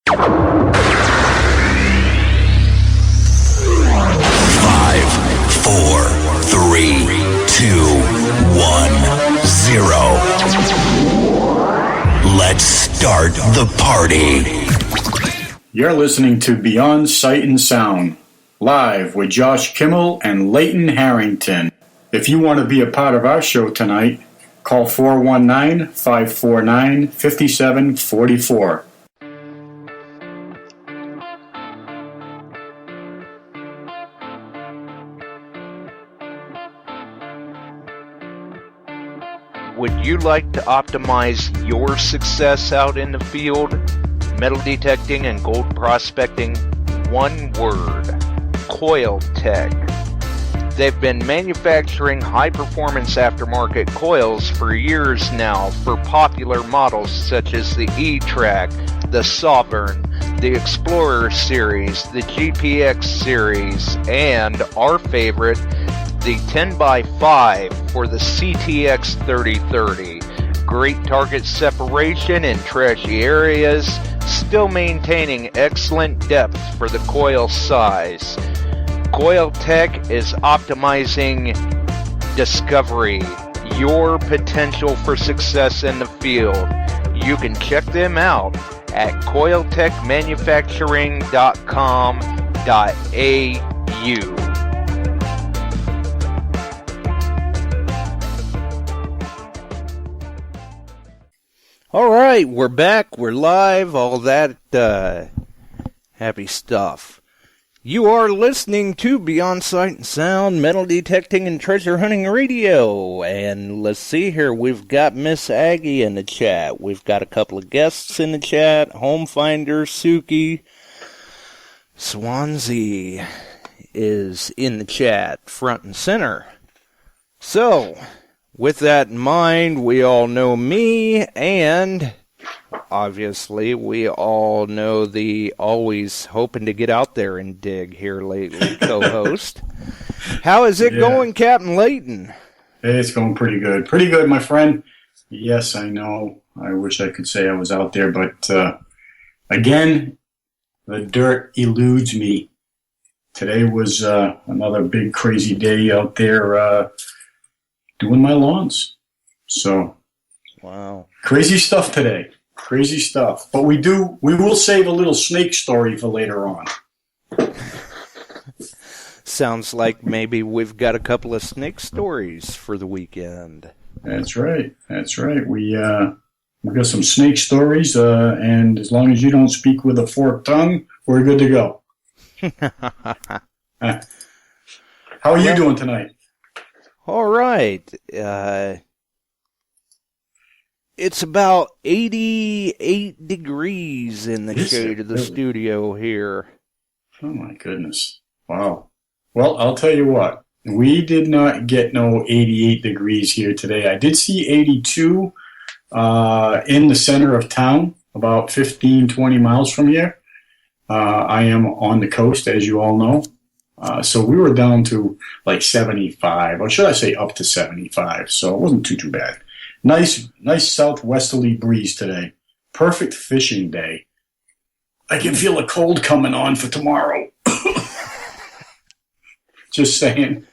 Five, four, three, two, 1, 0. Let's start the party. You're listening to Beyond Sight and Sound, live with Josh Kimmel and Leighton Harrington. If you want to be a part of our show tonight, call 419-549-5744. Would you like to optimize your success out in the field? Metal detecting and gold prospecting? One word: Coil Tech. They've been manufacturing high-performance aftermarket coils for years now for popular models such as the E-Track, the Sovereign, the Explorer series, the GPX series, and our favorite, the 10x5 for the CTX 3030. Great target separation in trashy areas, still maintaining excellent depth for the coil size. Coil Tech is optimizing discovery, your potential for success in the field. You can check them out at coiltechmanufacturing.com.au. All right, we're back, we're live, all that happy stuff. You are listening to Beyond Sight and Sound, Metal Detecting and Treasure Hunting Radio. And let's see here, we've got Miss Aggie in the chat. We've got a couple of guests in the chat. Homefinder, Suki, Swansea is in the chat, front and center. So, with that in mind, we all know me, and obviously we all know the always hoping to get out there and dig here lately co-host. How is it going, Captain Leighton? It's going pretty good. Pretty good, my friend. Yes, I know. I wish I could say I was out there, but again, the dirt eludes me. Today was another big crazy day out there doing my lawns. So, wow. Crazy stuff today. Crazy stuff. But we will save a little snake story for later on. Sounds like maybe we've got a couple of snake stories for the weekend. That's right. That's right. We've got some snake stories, and as long as you don't speak with a forked tongue, we're good to go. How are you doing tonight? All right. It's about 88 degrees in the shade of the studio here. Oh, my goodness. Wow. Well, I'll tell you what. We did not get no 88 degrees here today. I did see 82 in the center of town, about 15, 20 miles from here. I am on the coast, as you all know. So we were down to like 75, or should I say up to 75. So it wasn't too bad. Nice southwesterly breeze today. Perfect fishing day. I can feel a cold coming on for tomorrow. Just saying.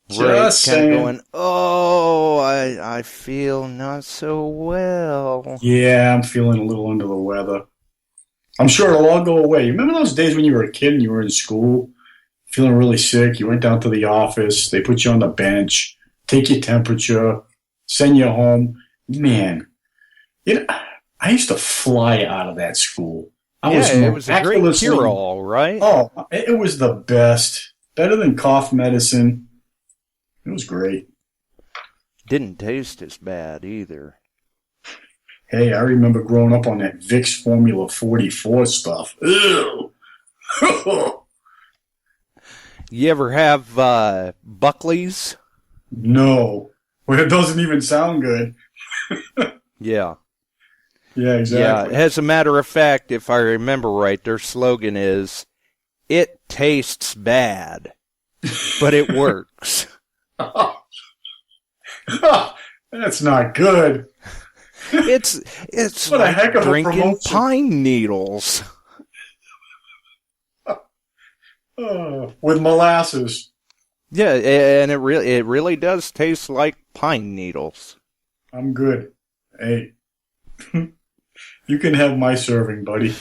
Just saying. Going, oh, I feel not so well. Yeah, I'm feeling a little under the weather. I'm sure it'll all go away. You remember those days when you were a kid and you were in school, feeling really sick? You went down to the office, they put you on the bench, take your temperature, send you home. Man, I used to fly out of that school. It was a great cure-all, right? Oh, it was the best. Better than cough medicine. It was great. Didn't taste as bad either. Hey, I remember growing up on that Vicks Formula 44 stuff. Ew. You ever have Buckley's? No. Well, it doesn't even sound good. Yeah. Yeah, exactly. Yeah, as a matter of fact, if I remember right, their slogan is, "It tastes bad, but it works." That's not good. It's What a like heck of a drinking promotion. pine needles. With molasses. Yeah, and it really does taste like pine needles. I'm good. Hey, you can have my serving, buddy.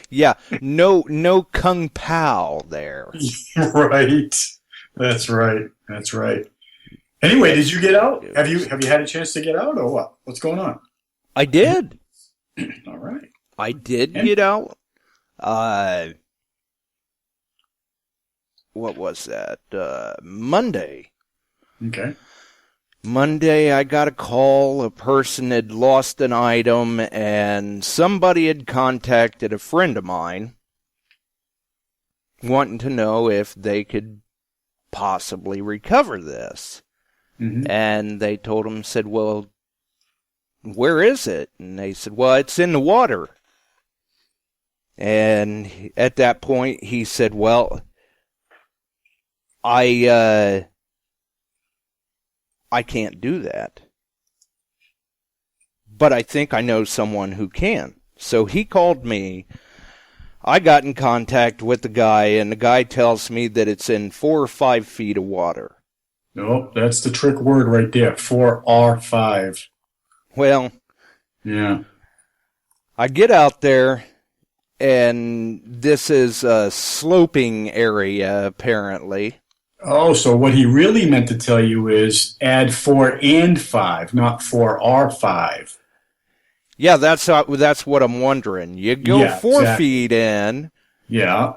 Yeah, no kung pao there. Right. That's right. That's right. Anyway, did you get out? Have you had a chance to get out or what? What's going on? I did. All right. I did get out. What was that? Monday. Okay. Monday, I got a call. A person had lost an item, and somebody had contacted a friend of mine wanting to know if they could possibly recover this. Mm-hmm. And they told him, said, well, where is it? And they said, well, it's in the water. And at that point, he said, well, I can't do that. But I think I know someone who can. So he called me. I got in contact with the guy, and the guy tells me that it's in 4 or 5 feet of water. Nope, that's the trick word right there. 4R5. Well, yeah. I get out there, and this is a sloping area, apparently. Oh, so what he really meant to tell you is add 4 and 5, not 4R5. Yeah, that's what I'm wondering. You go 4 feet in. Yeah.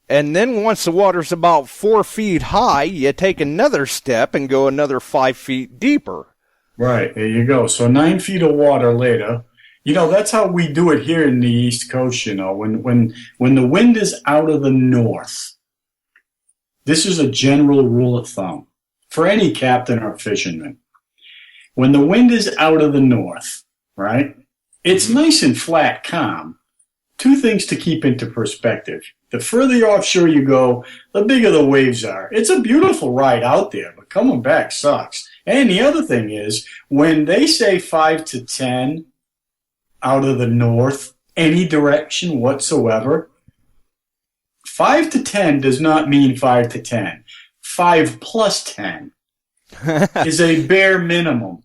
And then once the water's about 4 feet high, you take another step and go another 5 feet deeper. Right, there you go. So 9 feet of water later. That's how we do it here in the East Coast, when the wind is out of the north. This is a general rule of thumb for any captain or fisherman. When the wind is out of the north, right, it's nice and flat, calm. 2 things to keep into perspective. The further offshore you go, the bigger the waves are. It's a beautiful ride out there, but coming back sucks. And the other thing is, when they say 5 to 10 out of the north, any direction whatsoever, 5 to 10 does not mean 5 to 10. 5 plus 10 is a bare minimum.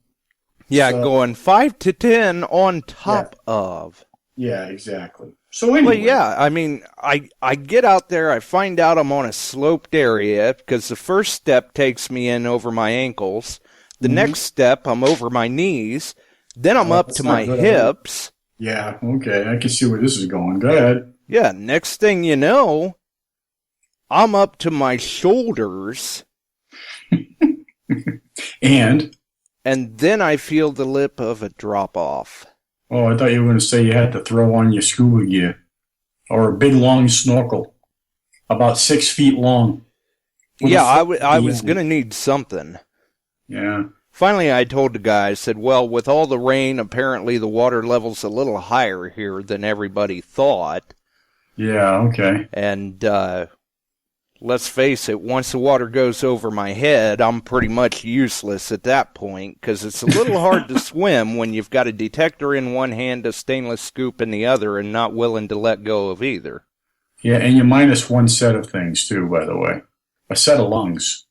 Yeah, So, going 5 to 10 on top of. Yeah, exactly. So anyway. Well, yeah, I mean, I get out there, I find out I'm on a sloped area, because the first step takes me in over my ankles. The next step, I'm over my knees. Then I'm up to my hips. Yeah, okay, I can see where this is going. Go ahead. Yeah, next thing you know, I'm up to my shoulders. And then I feel the lip of a drop-off. Oh, I thought you were going to say you had to throw on your scuba gear. Or a big, long snorkel. About 6 feet long. Yeah, I was going to need something. Yeah. Finally, I told the guy, I said, well, with all the rain, apparently the water level's a little higher here than everybody thought. Yeah, okay. And let's face it, once the water goes over my head, I'm pretty much useless at that point, because it's a little hard to swim when you've got a detector in one hand, a stainless scoop in the other, and not willing to let go of either. Yeah, and you're minus 1 set of things, too, by the way. A set of lungs.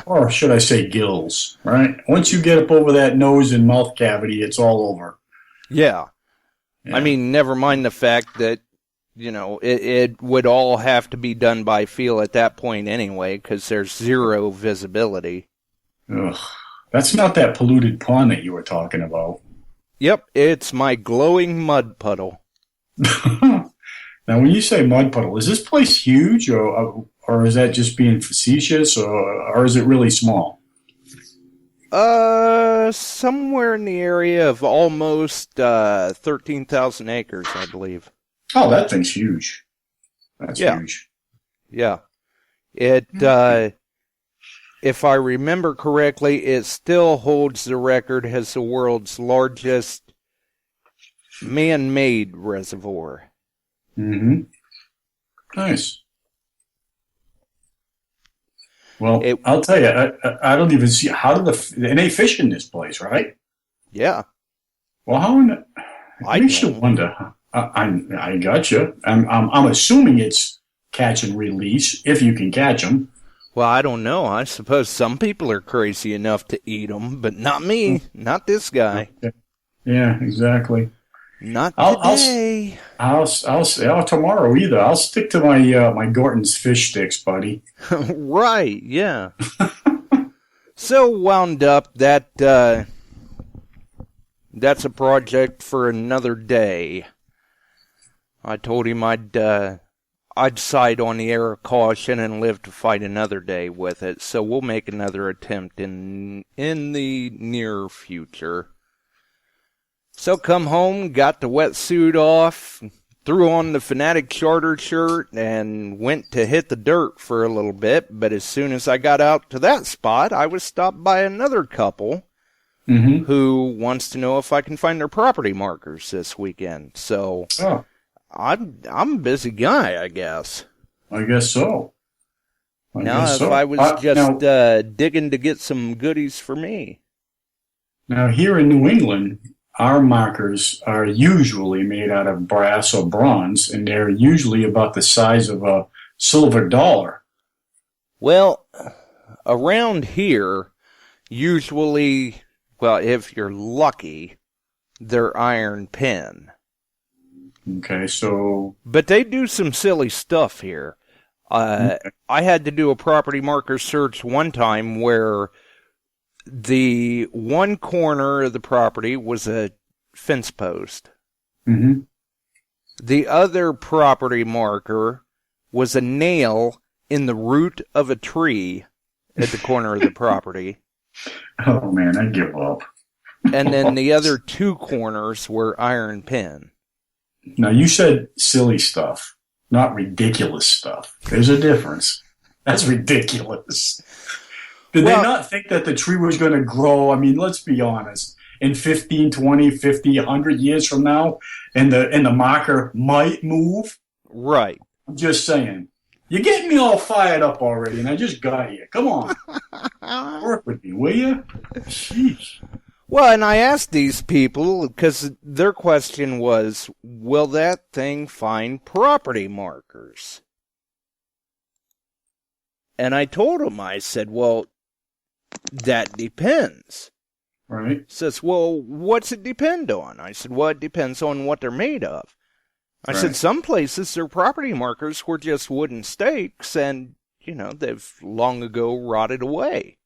Or should I say gills, right? Once you get up over that nose and mouth cavity, it's all over. Yeah. I mean, never mind the fact that, it would all have to be done by feel at that point anyway, because there's zero visibility. Ugh. That's not that polluted pond that you were talking about. Yep, it's my glowing mud puddle. Now, when you say mud puddle, is this place huge, or is that just being facetious, or is it really small? Somewhere in the area of almost 13,000 acres, I believe. Oh, that thing's huge. That's huge. Yeah. It, if I remember correctly, it still holds the record as the world's largest man-made reservoir. Mm-hmm. Nice. Well, I'll tell you, I don't even see, and they fish in this place, right? Yeah. Well, how in the, I it makes you don't. wonder. I got you. I'm assuming it's catch and release if you can catch them. Well, I don't know. I suppose some people are crazy enough to eat them, but not me. Not this guy. Yeah, exactly. Not I'll today. I'll tomorrow either. I'll stick to my my Gorton's fish sticks, buddy. Right, yeah. So wound up that that's a project for another day. I told him I'd side on the air of caution and live to fight another day with it. So we'll make another attempt in the near future. So come home, got the wetsuit off, threw on the Fanatic Charter shirt, and went to hit the dirt for a little bit. But as soon as I got out to that spot, I was stopped by another couple who wants to know if I can find their property markers this weekend. So I'm a busy guy, I guess. I guess so. If I was just digging to get some goodies for me. Now, here in New England, our markers are usually made out of brass or bronze, and they're usually about the size of a silver dollar. Well, around here, usually, well, if you're lucky, they're iron pin. Okay, so... But they do some silly stuff here. I had to do a property marker search one time where the one corner of the property was a fence post. Mm-hmm. The other property marker was a nail in the root of a tree at the corner of the property. Oh, man, I give up. And then the other two corners were iron pin. Now, you said silly stuff, not ridiculous stuff. There's a difference. That's ridiculous. Did they not think that the tree was going to grow? I mean, let's be honest. In 15, 20, 50, 100 years from now, and the marker might move? Right. I'm just saying. You're getting me all fired up already, and I just got here. Come on. Work with me, will you? Sheesh. Well, and I asked these people, because their question was, will that thing find property markers? And I told them, I said, well, that depends. Right. Says, well, what's it depend on? I said, well, it depends on what they're made of. I said, some places their property markers were just wooden stakes and, they've long ago rotted away.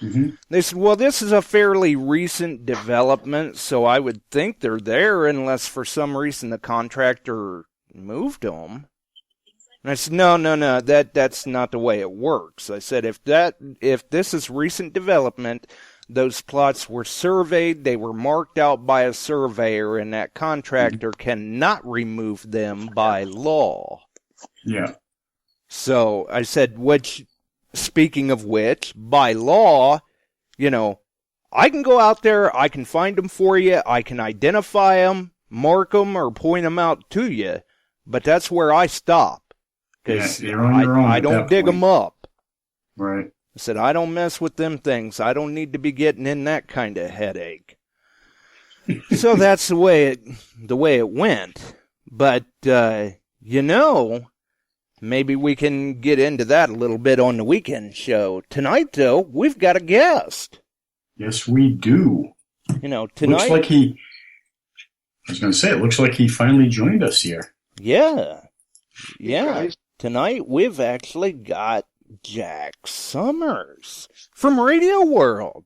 Mm-hmm. They said, well, this is a fairly recent development, so I would think they're there unless for some reason the contractor moved them. And I said, no, that's not the way it works. I said, if this is recent development, those plots were surveyed, they were marked out by a surveyor, and that contractor cannot remove them by law. Yeah. So I said, speaking of which, by law, I can go out there, I can find them for you, I can identify them, mark them, or point them out to you, but that's where I stop. Because I don't dig them up. Right. I said, I don't mess with them things. I don't need to be getting in that kind of headache. So that's the way it went. But, maybe we can get into that a little bit on the weekend show. Tonight, though, we've got a guest. Yes, we do. Tonight... Looks like it looks like he finally joined us here. Yeah. Yeah. Tonight, we've actually got Jack Summers from Radioworld.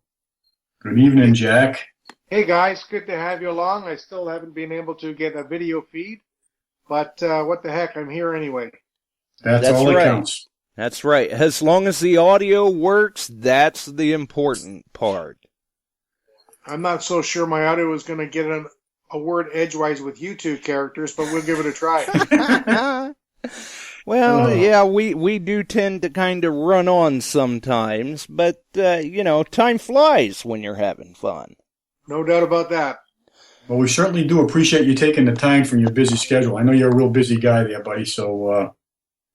Good evening, Jack. Hey, guys. Good to have you along. I still haven't been able to get a video feed, but what the heck, I'm here anyway. That's all that counts. That's right. As long as the audio works, that's the important part. I'm not so sure my audio is going to get a word edgewise with you two characters, but we'll give it a try. Well, yeah, we do tend to kind of run on sometimes, but, time flies when you're having fun. No doubt about that. Well, we certainly do appreciate you taking the time from your busy schedule. I know you're a real busy guy there, buddy, so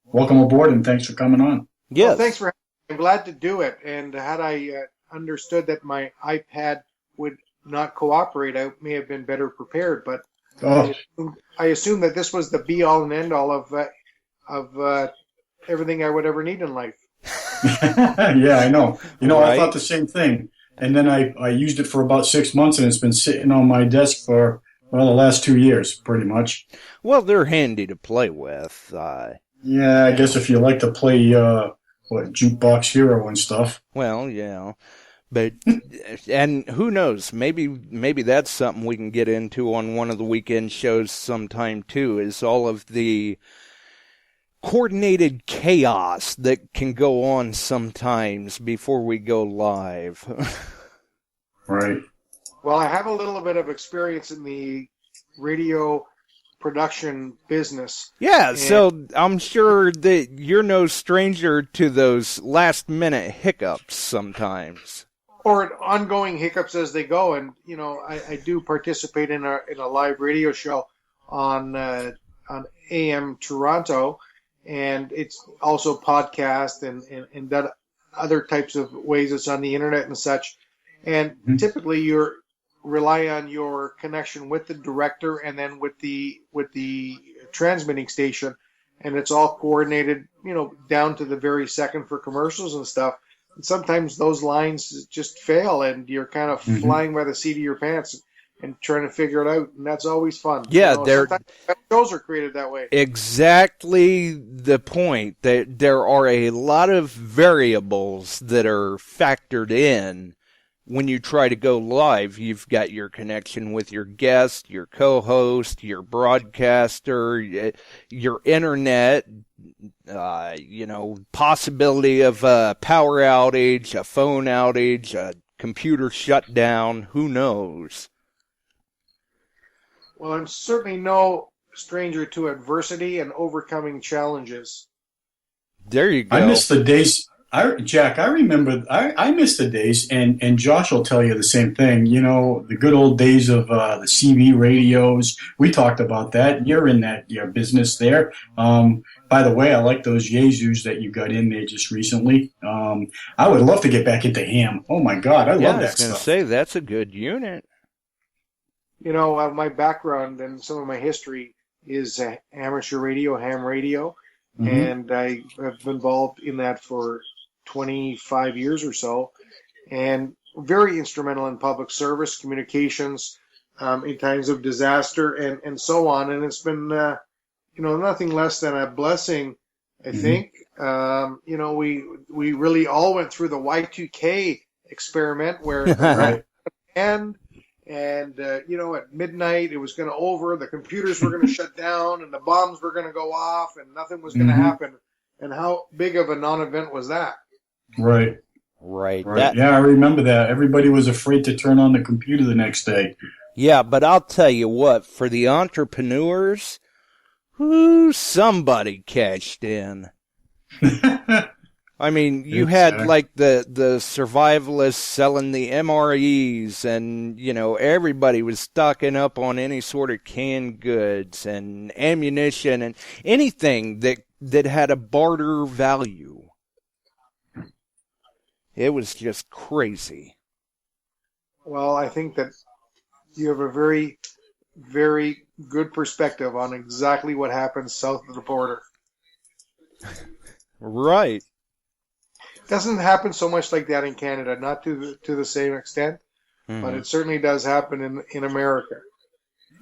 welcome aboard and thanks for coming on. Yes. Well, thanks for having me. I'm glad to do it, and had I understood that my iPad would not cooperate, I may have been better prepared. But Oh, I assume that this was the be all and end all of everything I would ever need in life. yeah, I know. I Right. thought the same thing. And then I used it for about 6 months, and it's been sitting on my desk for, well, the last 2 years, pretty much. Well, they're handy to play with. Yeah, I guess if you like to play, Jukebox Hero and stuff. Well, yeah. But, and who knows, maybe that's something we can get into on one of the weekend shows sometime too, is all of the coordinated chaos that can go on sometimes before we go live. Right. Well, I have a little bit of experience in the radio production business. Yeah, so I'm sure that you're no stranger to those last minute hiccups sometimes. Or ongoing hiccups as they go. And, I do participate in a live radio show on AM Toronto, and it's also podcast and that other types of ways. It's on the internet and such. And typically you rely on your connection with the director and then with the transmitting station, and it's all coordinated, down to the very second for commercials and stuff. And sometimes those lines just fail, and you're kind of flying by the seat of your pants and trying to figure it out, and that's always fun. Yeah, sometimes shows are created that way. Exactly the point. That there are a lot of variables that are factored in when you try to go live. You've got your connection with your guest, your co-host, your broadcaster, your internet, possibility of a power outage, a phone outage, a computer shutdown, who knows? Well, I'm certainly no stranger to adversity and overcoming challenges. There you go. I miss the days. Jack, I remember, I miss the days, and Josh will tell you the same thing. The good old days of the CB radios. We talked about that. You're in your business there. By the way, I like those Yezus that you got in there just recently. I would love to get back into ham. Oh my God, I love that I was going to stuff. say, that's a good unit. My background and some of my history is amateur radio, ham radio, and I have been involved in that for 25 years or so, and very instrumental in public service communications in times of disaster and so on. And it's been, nothing less than a blessing, I think. We really all went through the Y2K experiment where Right. and at midnight it was going to over, the computers were going to shut down, and the bombs were going to go off, and nothing was going to happen. And how big of a non-event was that? Right. Right. Yeah, I remember that. Everybody was afraid to turn on the computer the next day. Yeah, but I'll tell you what, for the entrepreneurs, somebody cashed in. I mean, you had like the survivalists selling the MREs, and everybody was stocking up on any sort of canned goods and ammunition and anything that had a barter value. It was just crazy. Well, I think that you have a very, very good perspective on exactly what happens south of the border. Right. Doesn't happen so much like that in Canada, not to the same extent, but it certainly does happen in America.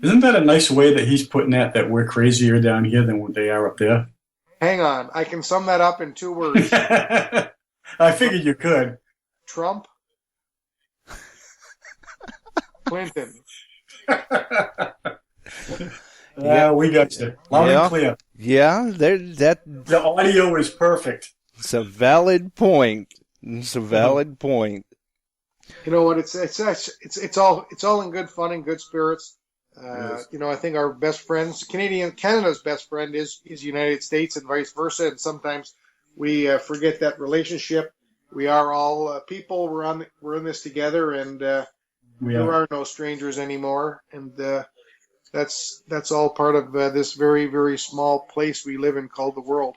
Isn't that a nice way that he's putting that we're crazier down here than what they are up there? Hang on, I can sum that up in 2 words. I figured you could. Trump, Clinton. Yeah, we got you. Loud and clear. Yeah, The audio is perfect. it's a valid point. It's a valid point. You know what? It's all in good fun and good spirits. I think our best friends, Canada's best friend is United States, and vice versa. And sometimes we forget that relationship. We are all people. We're in this together, and there are no strangers anymore. And that's all part of this very, very small place we live in called the world.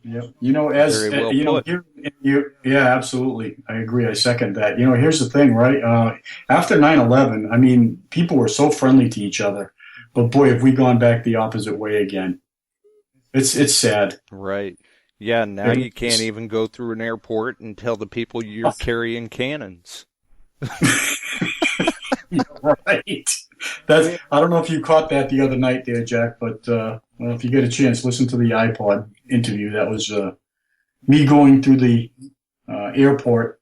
Yep. You know, as Very well you know, put. yeah, absolutely. I agree. I second that. You know, here's the thing, right? After 9/11, I mean, people were so friendly to each other, but boy, have we gone back the opposite way again. It's sad. Right. Yeah, now you can't even go through an airport and tell the people you're carrying cannons. Right. I don't know if you caught that the other night there, Jack, but well, if you get a chance, listen to the iPod interview. That was me going through the airport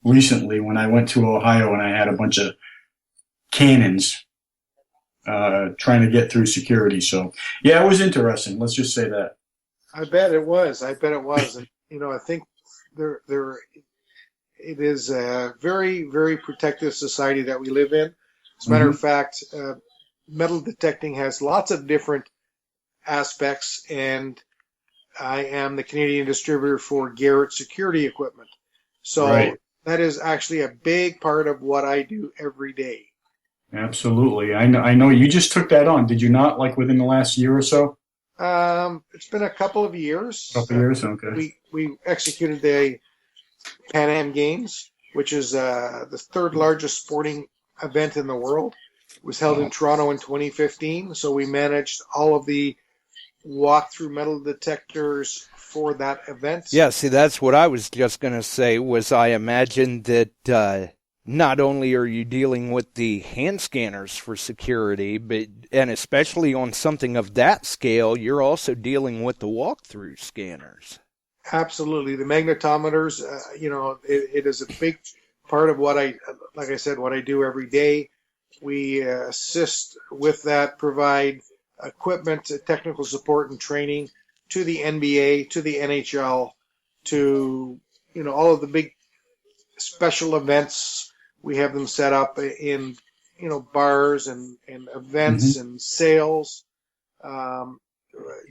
recently when I went to Ohio and I had a bunch of cannons trying to get through security. So, yeah, it was interesting. Let's just say that. I bet it was. And, you know, I think it is a very, very protective society that we live in. As a matter of fact, metal detecting has lots of different aspects, and I am the Canadian distributor for Garrett security equipment. So that is actually a big part of what I do every day. Absolutely. I know you just took that on. Did you not, like within the last year or so? It's been a couple of years. Okay. We executed the Pan Am Games, which is the third largest sporting event in the world. It was held in Toronto in 2015, so we managed all of the walk-through metal detectors for that event. Yeah, see, that's what I was just going to say, was I imagined that not only are you dealing with the hand scanners for security, and especially on something of that scale, you're also dealing with the walk-through scanners. Absolutely. The magnetometers, you know, it is a big part of what like I said, what I do every day. We assist with that, provide equipment, technical support and training to the NBA, to the NHL, to, you know, all of the big special events. We have them set up in, you know, bars and events and sales,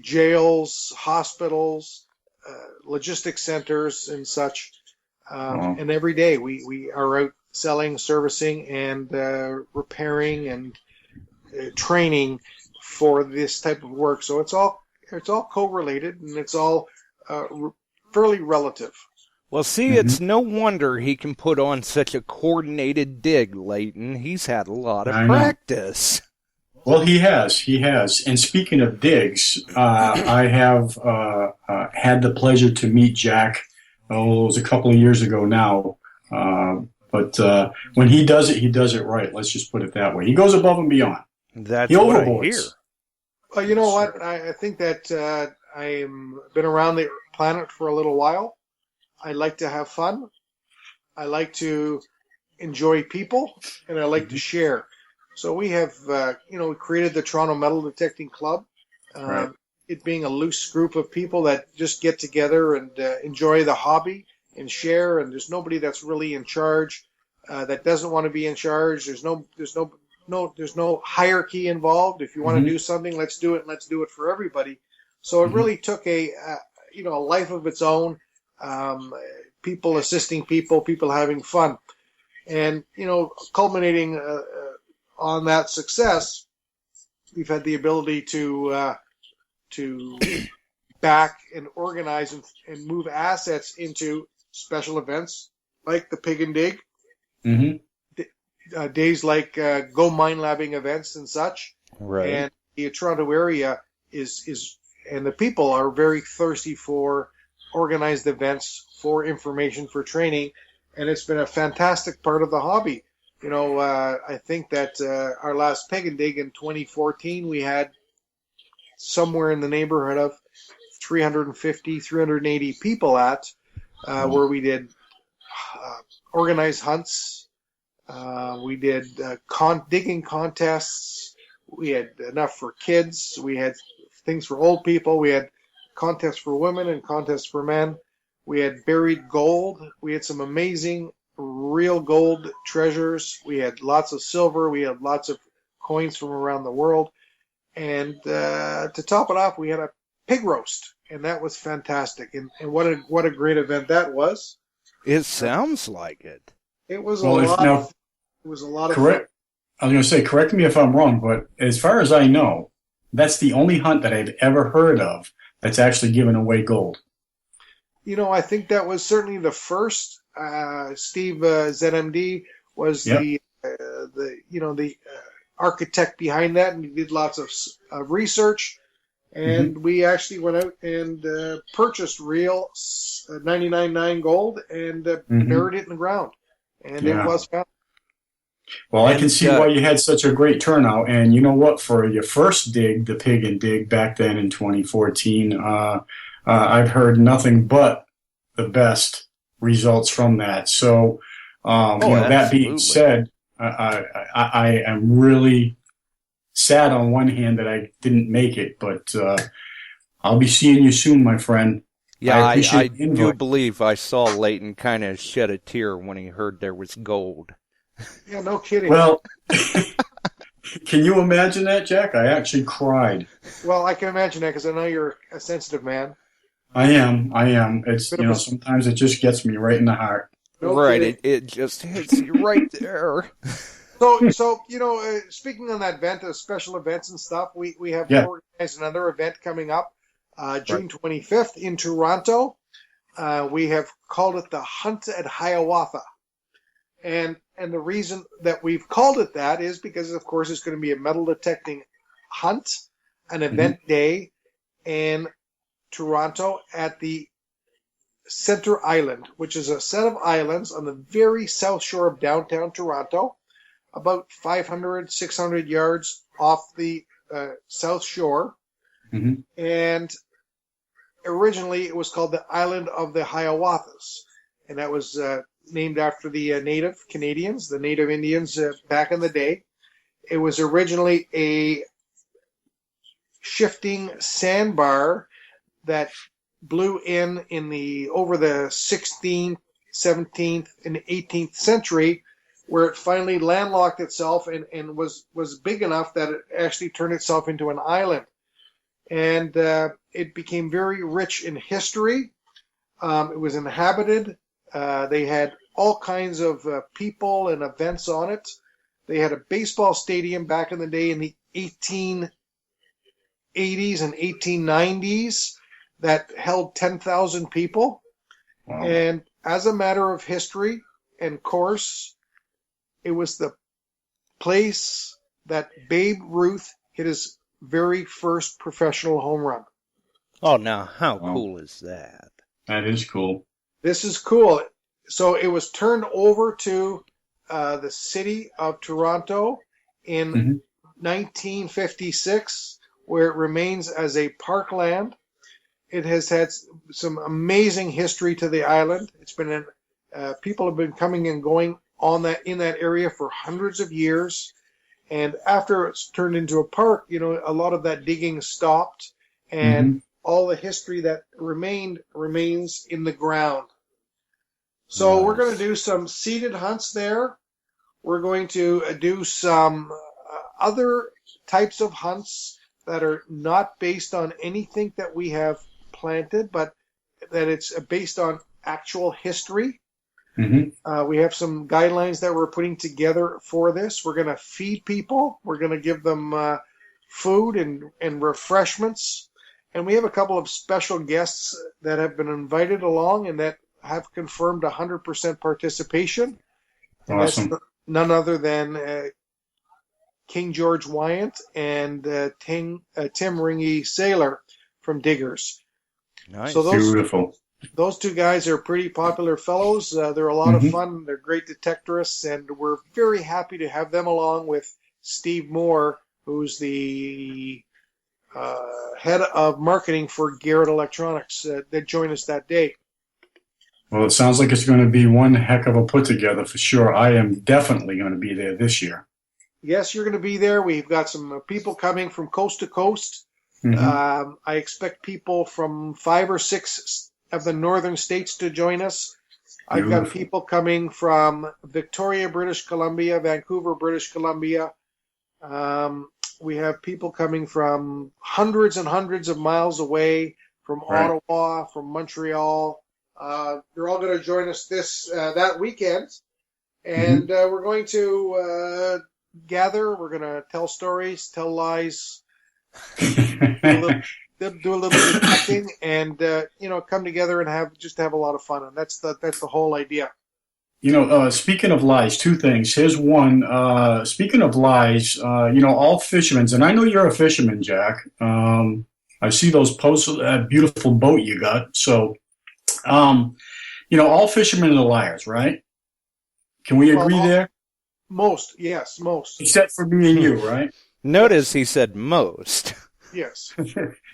jails, hospitals, logistics centers and such. And every day we are out selling, servicing, and repairing and training for this type of work. So it's all correlated, and it's all fairly relative. Well, see, it's no wonder he can put on such a coordinated dig, Leighton. He's had a lot of practice. Well, he has. And speaking of digs, I have had the pleasure to meet Jack. It was a couple of years ago now. But when he does it right. Let's just put it that way. He goes above and beyond. That's what I hear. Well, you know what? I think that I've been around the planet for a little while. I like to have fun. I like to enjoy people, and I like to share. So we have, we created the Toronto Metal Detecting Club. It being a loose group of people that just get together and enjoy the hobby and share. And there's nobody that's really in charge that doesn't want to be in charge. There's no hierarchy involved. If you want to do something, let's do it. And let's do it for everybody. So it really took a life of its own. People assisting people having fun, and culminating on that success, we've had the ability to back and organize and move assets into special events like the Pig and Dig, days like Go Mine Labbing events and such. Right. And the Toronto area is and the people are very thirsty for organized events, for information, for training, and it's been a fantastic part of the hobby. I think that our last Pig and Dig in 2014, we had somewhere in the neighborhood of 350, 380 people at, where we did organized hunts. We did digging contests. We had enough for kids. We had things for old people. We had contests for women and contests for men. We had buried gold. We had some amazing real gold treasures. We had lots of silver. We had lots of coins from around the world. And to top it off, we had a pig roast, and that was fantastic. And what a great event that was. It sounds like it. It was a lot of fun. I was going to say, correct me if I'm wrong, but as far as I know, that's the only hunt that I've ever heard of that's actually given away gold. I think that was certainly the first. Steve ZMD was the architect behind that, and he did lots of research. And we actually went out and purchased real 99.9 gold and buried it in the ground. And it was found. Well, I can see why you had such a great turnout. And you know what? For your first dig, the Pig and Dig back then in 2014, I've heard nothing but the best results from that. So, that being said, I am really sad on one hand that I didn't make it, but I'll be seeing you soon, my friend. Yeah, I do believe I saw Leighton kind of shed a tear when he heard there was gold. Yeah, no kidding. Well, can you imagine that, Jack? I actually cried. Well, I can imagine that because I know you're a sensitive man. I am. It's, sometimes it just gets me right in the heart. No right, it just hits you right there. So speaking on that event, special events and stuff, we have organized another event coming up, June 25th in Toronto. We have called it the Hunt at Haiwatha. And the reason that we've called it that is because, of course, it's going to be a metal detecting hunt, an event day in Toronto at the Center Island, which is a set of islands on the very south shore of downtown Toronto, about 500, 600 yards off the south shore. And originally it was called the Island of the Hiawathas. And that was named after the native Canadians, the native Indians back in the day. It was originally a shifting sandbar that blew in over the 16th, 17th, and 18th century, where it finally landlocked itself and was big enough that it actually turned itself into an island. And it became very rich in history. It was inhabited. They had all kinds of people and events on it. They had a baseball stadium back in the day in the 1880s and 1890s that held 10,000 people. Wow. And as a matter of history and course, it was the place that Babe Ruth hit his very first professional home run. Oh, now how cool is that? That is cool. This is cool. So it was turned over to the city of Toronto in 1956, where it remains as a parkland. It has had some amazing history to the island. It's been people have been coming and going in that area for hundreds of years. And after it's turned into a park, a lot of that digging stopped, and all the history that remains in the ground. So we're going to do some seated hunts there. We're going to do some other types of hunts that are not based on anything that we have planted, but that it's based on actual history. We have some guidelines that we're putting together for this. We're going to feed people. We're going to give them food and refreshments. And we have a couple of special guests that have been invited along and that have confirmed 100% participation. And awesome. That's none other than King George Wyant and Tim Ringy Sailor from Diggers. Nice. So Beautiful. Those two guys are pretty popular fellows. They're a lot of fun. They're great detectorists, and we're very happy to have them along with Steve Moore, who's the head of marketing for Garrett Electronics, that joined us that day. Well, it sounds like it's going to be one heck of a put-together for sure. I am definitely going to be there this year. Yes, you're going to be there. We've got some people coming from coast to coast. I expect people from 5 or 6 of the northern states to join us. I've got people coming from Victoria, British Columbia, Vancouver, British Columbia. We have people coming from hundreds and hundreds of miles away, from Ottawa, from Montreal. They're all going to join us that weekend. And we're going to gather. We're going to tell stories, tell lies, do a little detecting, and come together and have a lot of fun. And that's the whole idea. Speaking of lies, two things. Here's one. Speaking of lies, all fishermen, and I know you're a fisherman, Jack. I see those posts of that beautiful boat you got. So, all fishermen are liars, right? Can we agree there? Most, yes, most. Except for me and you, right? Notice he said most. Yes.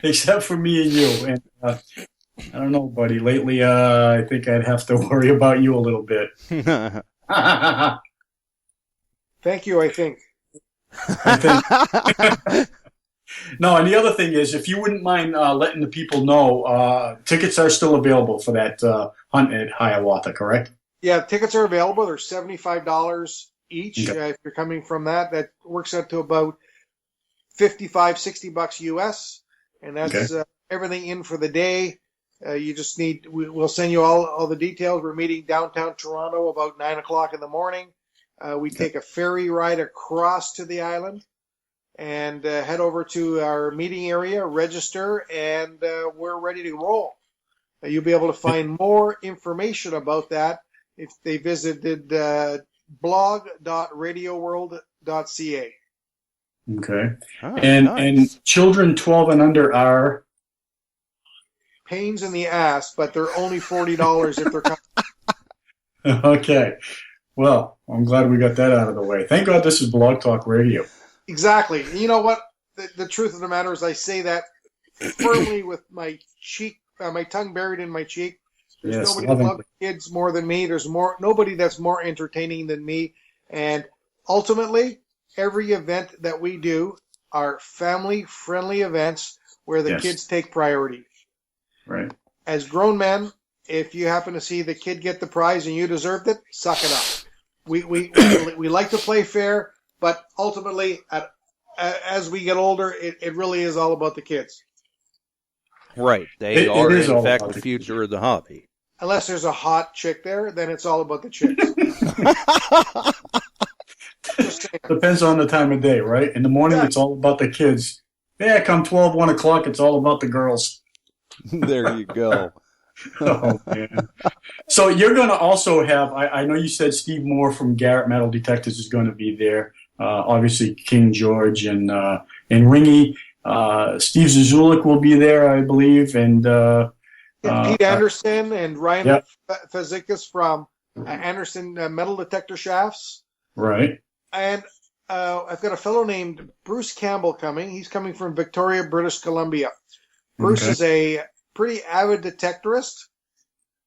Except for me and you. And I don't know, buddy. Lately, I think I'd have to worry about you a little bit. Thank you, I think. No, and the other thing is, if you wouldn't mind letting the people know, tickets are still available for that hunt at Hiawatha, correct? Yeah, tickets are available. They're $75 each. Okay. If you're coming from that works out to about $55-$60 US, and that's everything in for the day. You just we'll send you all the details. We're meeting downtown Toronto about 9 o'clock in the morning. We take a ferry ride across to the island and head over to our meeting area, register, and we're ready to roll. You'll be able to find more information about that if they visited blog.radioworld.ca. Okay. Oh, and nice. And children 12 and under are pains in the ass, but they're only $40 if they're coming. Okay. Well, I'm glad we got that out of the way. Thank God this is Blog Talk Radio. Exactly. You know what? The truth of the matter is I say that firmly with my cheek, my tongue buried in my cheek. There's nobody that loves kids more than me. There's nobody that's more entertaining than me. And ultimately, every event that we do are family-friendly events where the kids take priority. Right. As grown men, if you happen to see the kid get the prize and you deserved it, suck it up. We like to play fair, but ultimately, as we get older, it really is all about the kids. Right. They are, in fact, the future of the hobby. Unless there's a hot chick there, then it's all about the chicks. Depends on the time of day, right? In the morning, it's all about the kids. Yeah, come 12, 1 o'clock, it's all about the girls. There you go. Oh, man. So you're going to also have, I know you said Steve Moore from Garrett Metal Detectors is going to be there. Obviously, King George and Ringy. Steve Zuzulik will be there, I believe. And Pete Anderson and Ryan Fazikas from Anderson Metal Detector Shafts. Right. And I've got a fellow named Bruce Campbell coming. He's coming from Victoria, British Columbia. Bruce is a pretty avid detectorist.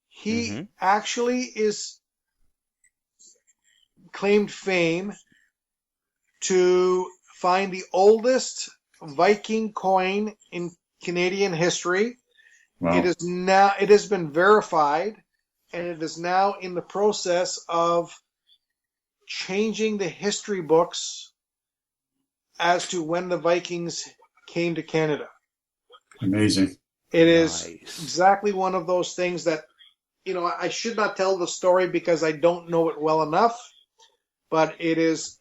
He actually is claimed fame to find the oldest Viking coin in Canadian history. Wow. It has been verified, and it is now in the process of changing the history books as to when the Vikings came to Canada. Amazing. It is exactly one of those things that, I should not tell the story because I don't know it well enough, but it is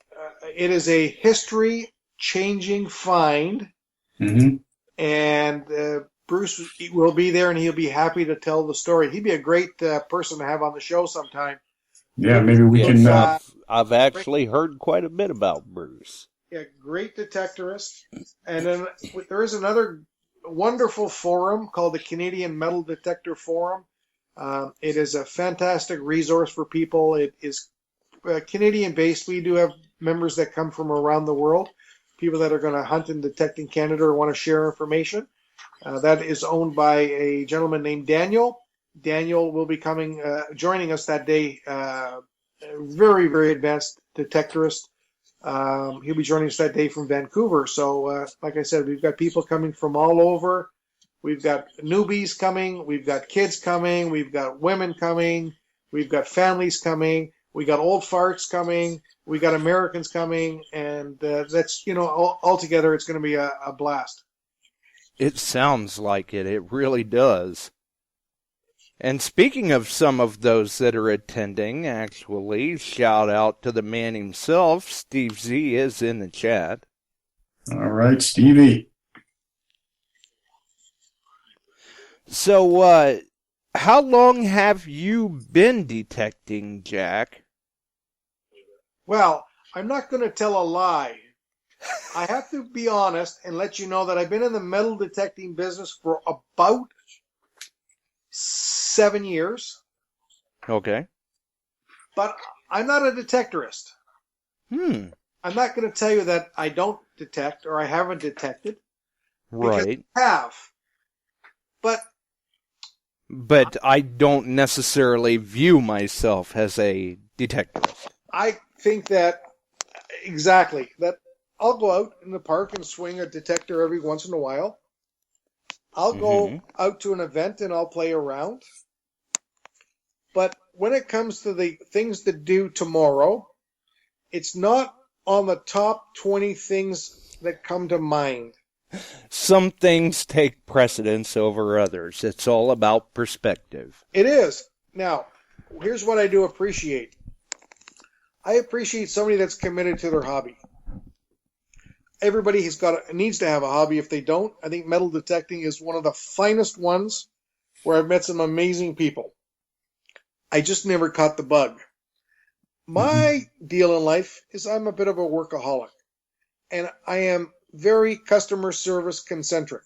a history-changing find, and Bruce will be there, and he'll be happy to tell the story. He'd be a great person to have on the show sometime. Yeah, maybe we can. I've actually heard quite a bit about Bruce. Yeah, great detectorist. And then there is another wonderful forum called the Canadian Metal Detector Forum. It is a fantastic resource for people. It is Canadian-based. We do have members that come from around the world, people that are going to hunt and detect in Canada or want to share information. That is owned by a gentleman named Daniel. Daniel will be coming, joining us that day. Very, very advanced detectorist. He'll be joining us that day from Vancouver. So, like I said, we've got people coming from all over. We've got newbies coming. We've got kids coming. We've got women coming. We've got families coming. We got old farts coming. We got Americans coming. And that's, altogether, it's going to be a blast. It sounds like it. It really does. And speaking of some of those that are attending, actually, shout out to the man himself. Steve Z is in the chat. All right, Stevie. So, how long have you been detecting, Jack? Well, I'm not going to tell a lie. I have to be honest and let you know that I've been in the metal detecting business for about 7 years, Okay. but I'm not a detectorist. I'm not going to tell you that I don't detect or I haven't detected. Because Right. I have. But I don't necessarily view myself as a detectorist. I think that exactly that I'll go out in the park and swing a detector every once in a while. I'll go out to an event and I'll play around. But when it comes to the things to do tomorrow, it's not on the top 20 things that come to mind. Some things take precedence over others. It's all about perspective. It is. Now, here's what I do appreciate. I appreciate somebody that's committed to their hobby. Everybody needs to have a hobby. If they don't, I think metal detecting is one of the finest ones where I've met some amazing people. I just never caught the bug. My deal in life is I'm a bit of a workaholic, and I am very customer service concentric.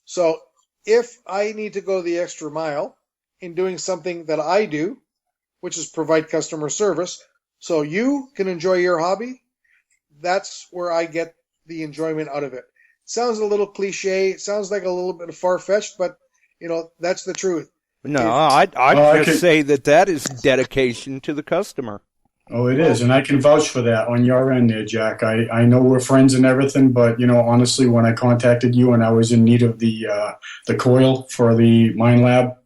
So if I need to go the extra mile in doing something that I do, which is provide customer service, so you can enjoy your hobby, that's where I get the enjoyment out of it. Sounds a little cliche. It sounds like a little bit far-fetched, but, that's the truth. No, I'd just say that is dedication to the customer. Oh, it is, and I can vouch for that on your end there, Jack. I know we're friends and everything, but honestly, when I contacted you and I was in need of the coil for the mine lab,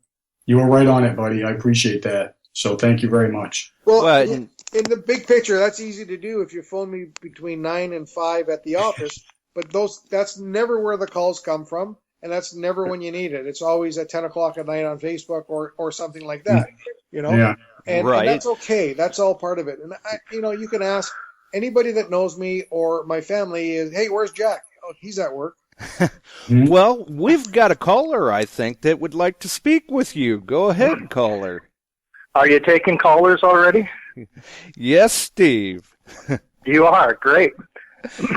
you were right on it, buddy. I appreciate that. So thank you very much. Well, in the big picture, that's easy to do if you phone me between 9 and 5 at the office. But that's never where the calls come from, and that's never when you need it. It's always at 10 o'clock at night on Facebook or something like that. Yeah. And Right. that's okay. That's all part of it. And you can ask anybody that knows me or my family is, hey, where's Jack? Oh, he's at work. Well, we've got a caller, I think, that would like to speak with you. Go ahead, caller. Are you taking callers already? Yes, Steve. You are. Great.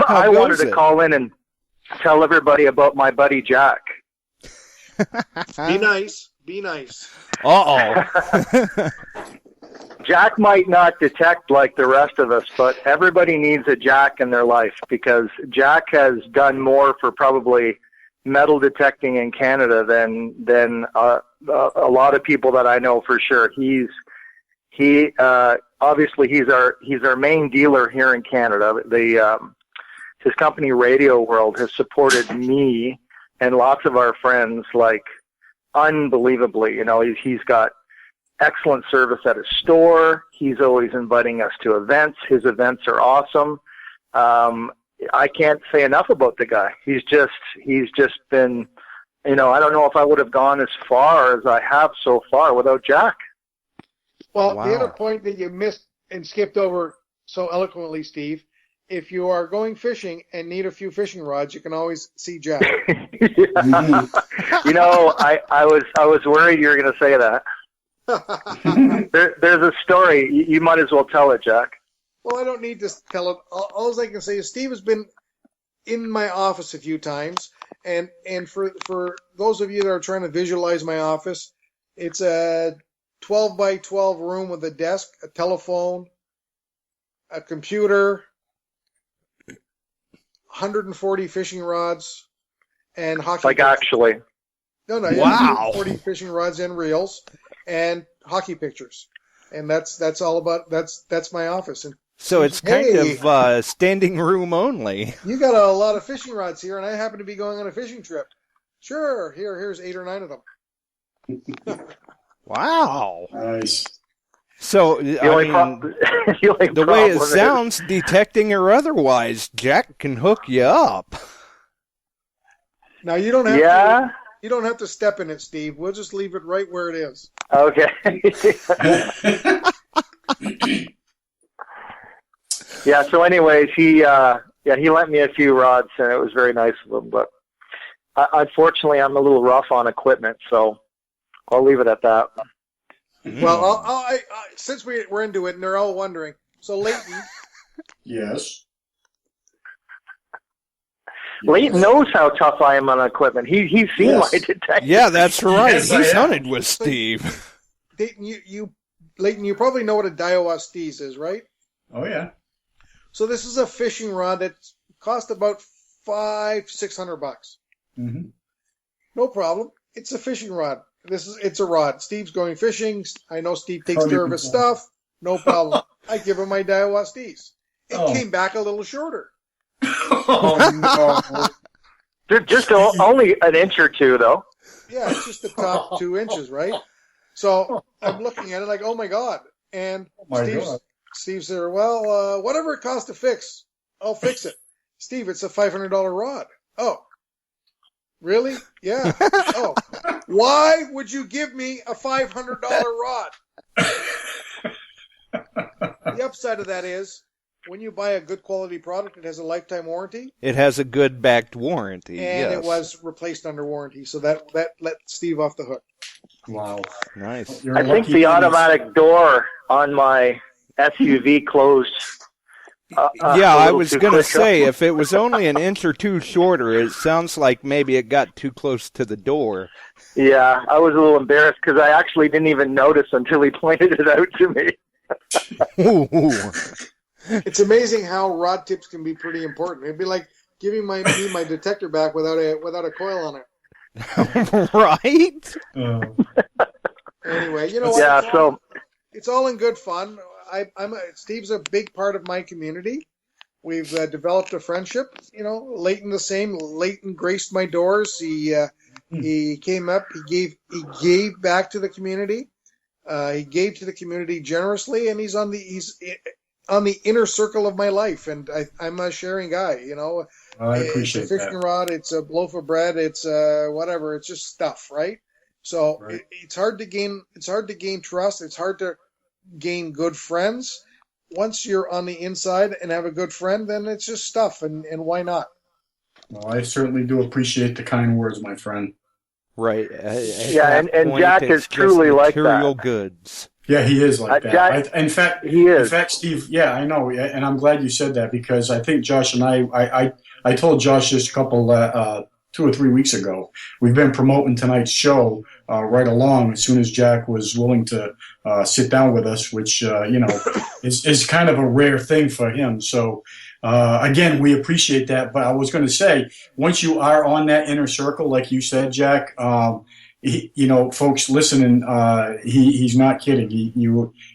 I wanted to call in and tell everybody about my buddy Jack. Be nice. Be nice. Uh-oh. Jack might not detect like the rest of us, but everybody needs a Jack in their life because Jack has done more for probably metal detecting in Canada than a lot of people that I know for sure. Obviously he's our main dealer here in Canada. His company Radioworld has supported me and lots of our friends like unbelievably. He's got excellent service at his store. He's always inviting us to events. His events are awesome. I can't say enough about the guy. He's just been, I don't know if I would have gone as far as I have so far without Jack. Well, Wow. The other point that you missed and skipped over so eloquently, Steve, if you are going fishing and need a few fishing rods, you can always see Jack. I was worried you were going to say that. There's a story. You might as well tell it, Jack. Well, I don't need to tell it. All I can say is Steve has been in my office a few times, and for those of you that are trying to visualize my office, it's a 12 by 12 room with a desk, a telephone, a computer, 140 fishing rods, and hockey. Like pictures. actually. No, Wow. 140 fishing rods and reels, and hockey pictures, and that's all about. That's my office. And So it's kind of standing room only. you got a lot of fishing rods here, and I happen to be going on a fishing trip. Sure, here's 8 or 9 of them. Wow. Nice. So, The only the way it sounds, detecting or otherwise, Jack can hook you up. Now you don't have Yeah. you don't have to step in it, Steve. We'll just leave it right where it is. Okay. Yeah. So, anyways, he lent me a few rods, and it was very nice of him. But Unfortunately, I'm a little rough on equipment, so I'll leave it at that. Well, since we're into it, and they're all wondering, so Leighton, Yes. Leighton knows how tough I am on equipment. He's seen Yes. my detector. Yeah, that's right. Yes, I He's am. hunted with Steve. Leighton, you probably know what a Daiwa Steez is, right? Oh, yeah. So this is a fishing rod that cost about $500-600. Mm-hmm. No problem. It's a fishing rod. It's a rod. Steve's going fishing. I know Steve takes care of his stuff. No problem. I give him my Daiwa Steez. It came back a little shorter. Oh, no. Just only an inch or two, though. Yeah, it's just the top 2 inches, right? So I'm looking at it like, oh my God. And Steve said, well, whatever it costs to fix, I'll fix it. Steve, it's a $500 rod. Oh, really? Yeah. Oh, why would you give me a $500 rod? The upside of that is, when you buy a good quality product, it has a lifetime warranty. It has a good backed warranty. And yes. it was replaced under warranty, so that let Steve off the hook. Wow. Nice. You're I think lucky the man. automatic door on my SUV closed. Yeah, I was going to say, if it was only an inch or two shorter, it sounds like maybe it got too close to the door. Yeah, I was a little embarrassed because I actually didn't even notice until he pointed it out to me. Ooh. It's amazing how rod tips can be pretty important. It'd be like giving me my detector back without a coil on it. Right? Anyway, you know what? Yeah, It's all in good fun. Steve's a big part of my community. We've developed a friendship. You know, Leighton the same. Leighton graced my doors. He came up. He gave back to the community. He gave to the community generously, and he's on the inner circle of my life. And I'm a sharing guy. You know, I appreciate it's a fishing that. rod. It's a loaf of bread. It's whatever. It's just stuff, right? So Right. it's hard to gain. It's hard to gain trust. It's hard to gain good friends. Once you're on the inside and have a good friend, then it's just stuff, and why not? Well, I certainly do appreciate the kind words, my friend. Right. Yeah, and Jack is truly like that. Material goods. Yeah, he is like that. Jack, In fact, he is. In fact, Steve. Yeah, I know, and I'm glad you said that because I think Josh and I told Josh just a couple 2 or 3 weeks ago. We've been promoting tonight's show right along as soon as Jack was willing to sit down with us, which is kind of a rare thing for him. So again, we appreciate that. But I was going to say, once you are on that inner circle, like you said, Jack, folks listening, he's not kidding.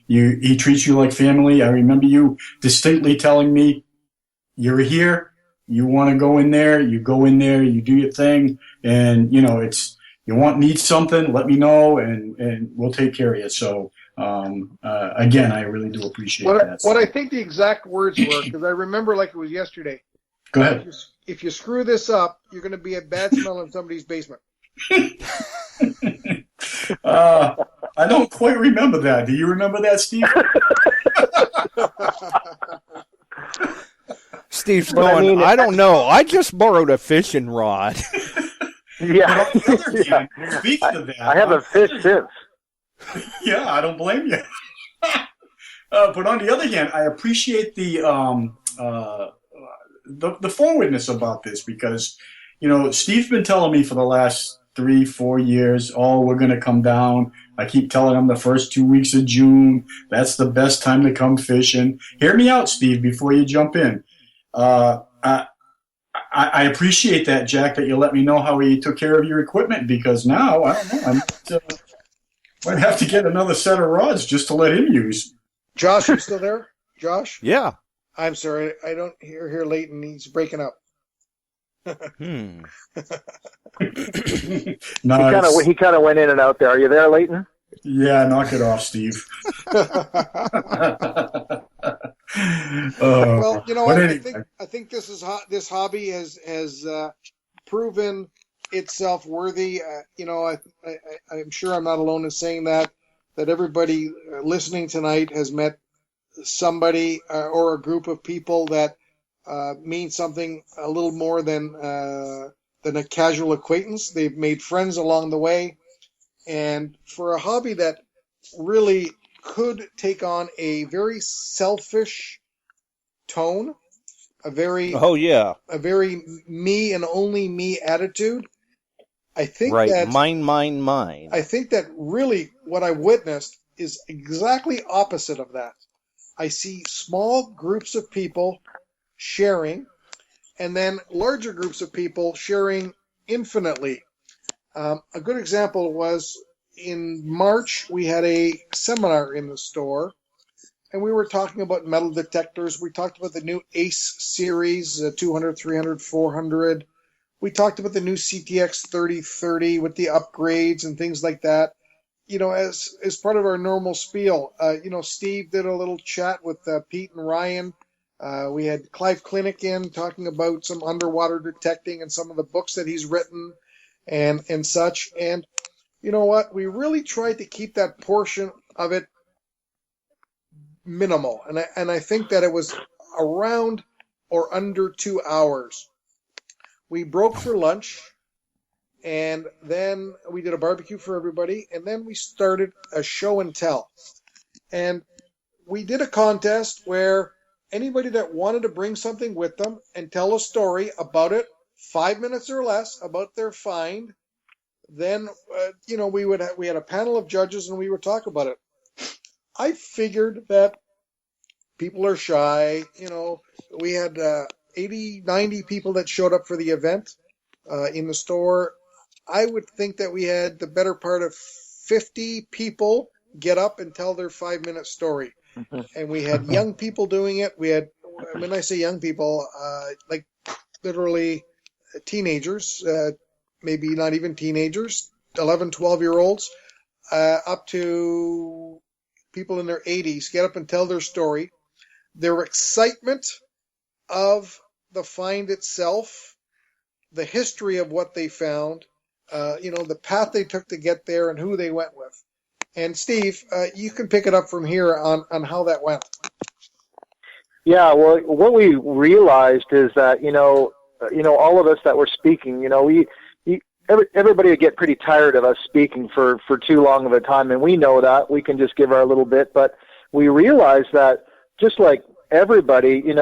He treats you like family. I remember you distinctly telling me, "You're here. You want to go in there. You go in there. You do your thing, and need something. Let me know, and we'll take care of you." So again, I really do appreciate that. What I think the exact words were, because I remember like it was yesterday. Go ahead. If you screw this up, you're going to be a bad smell in somebody's basement. I don't quite remember that. Do you remember that, Steve? Steve's going, I don't know. I just borrowed a fishing rod. Yeah. But on the other hand, speaking of that, I haven't fished since. Yeah, I don't blame you. But on the other hand, I appreciate the forwardness about this because, Steve's been telling me for the last 3-4 years, we're going to come down. I keep telling him the first 2 weeks of June, that's the best time to come fishing. Hear me out, Steve, before you jump in. I appreciate that, Jack, that you let me know how he took care of your equipment because now, I don't know, I might have to get another set of rods just to let him use. Josh, you still there? Josh? Yeah. I'm sorry, I don't hear Leighton. He's breaking up. No, He kind of went in and out there. Are you there, Leighton? Yeah, knock it off, Steve. Well, anyway. I think this hobby has proven itself worthy. I'm sure I'm not alone in saying that everybody listening tonight has met somebody or a group of people that mean something a little more than than a casual acquaintance. They've made friends along the way. And for a hobby that really could take on a very selfish tone, a very me and only me attitude, I think that mine. I think that really what I witnessed is exactly opposite of that. I see small groups of people sharing, and then larger groups of people sharing infinitely. A good example was in March, we had a seminar in the store, and we were talking about metal detectors. We talked about the new ACE series, 200, 300, 400. We talked about the new CTX 3030 with the upgrades and things like that. You know, as part of our normal spiel, Steve did a little chat with Pete and Ryan. We had Clive Clinic in talking about some underwater detecting and some of the books that he's written and such. And you know what? We really tried to keep that portion of it minimal. And I think that it was around or under 2 hours. We broke for lunch, and then we did a barbecue for everybody, and then we started a show and tell. And we did a contest where anybody that wanted to bring something with them and tell a story about it, 5 minutes or less, about their find, then we had a panel of judges and we would talk about it. I figured that people are shy. We had 80, 90 people that showed up for the event in the store. I would think that we had the better part of 50 people get up and tell their 5-minute story. And we had young people doing it. We had, when I say young people, like literally teenagers, maybe not even teenagers, 11, 12-year-olds, up to people in their 80s, get up and tell their story. Their excitement of the find itself, the history of what they found, the path they took to get there and who they went with. And Steve, you can pick it up from here on how that went. Yeah, well, what we realized is that, all of us that were speaking, everybody would get pretty tired of us speaking for too long of a time, and we know that. We can just give our little bit, but we realized that just like everybody, when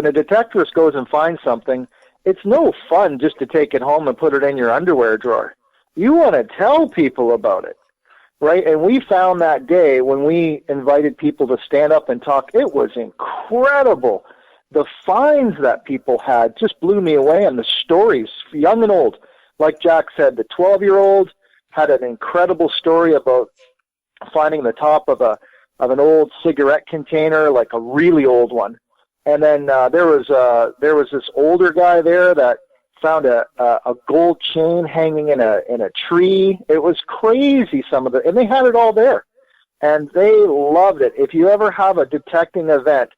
a detectorist goes and finds something, it's no fun just to take it home and put it in your underwear drawer. You want to tell people about it, right? And we found that day when we invited people to stand up and talk, it was incredible. The finds that people had just blew me away, and the stories, young and old. Like Jack said, the 12-year-old had an incredible story about finding the top of an old cigarette container, like a really old one. And then there was this older guy there that found a gold chain hanging in a tree. It was crazy, and they had it all there, and they loved it. If you ever have a detecting event,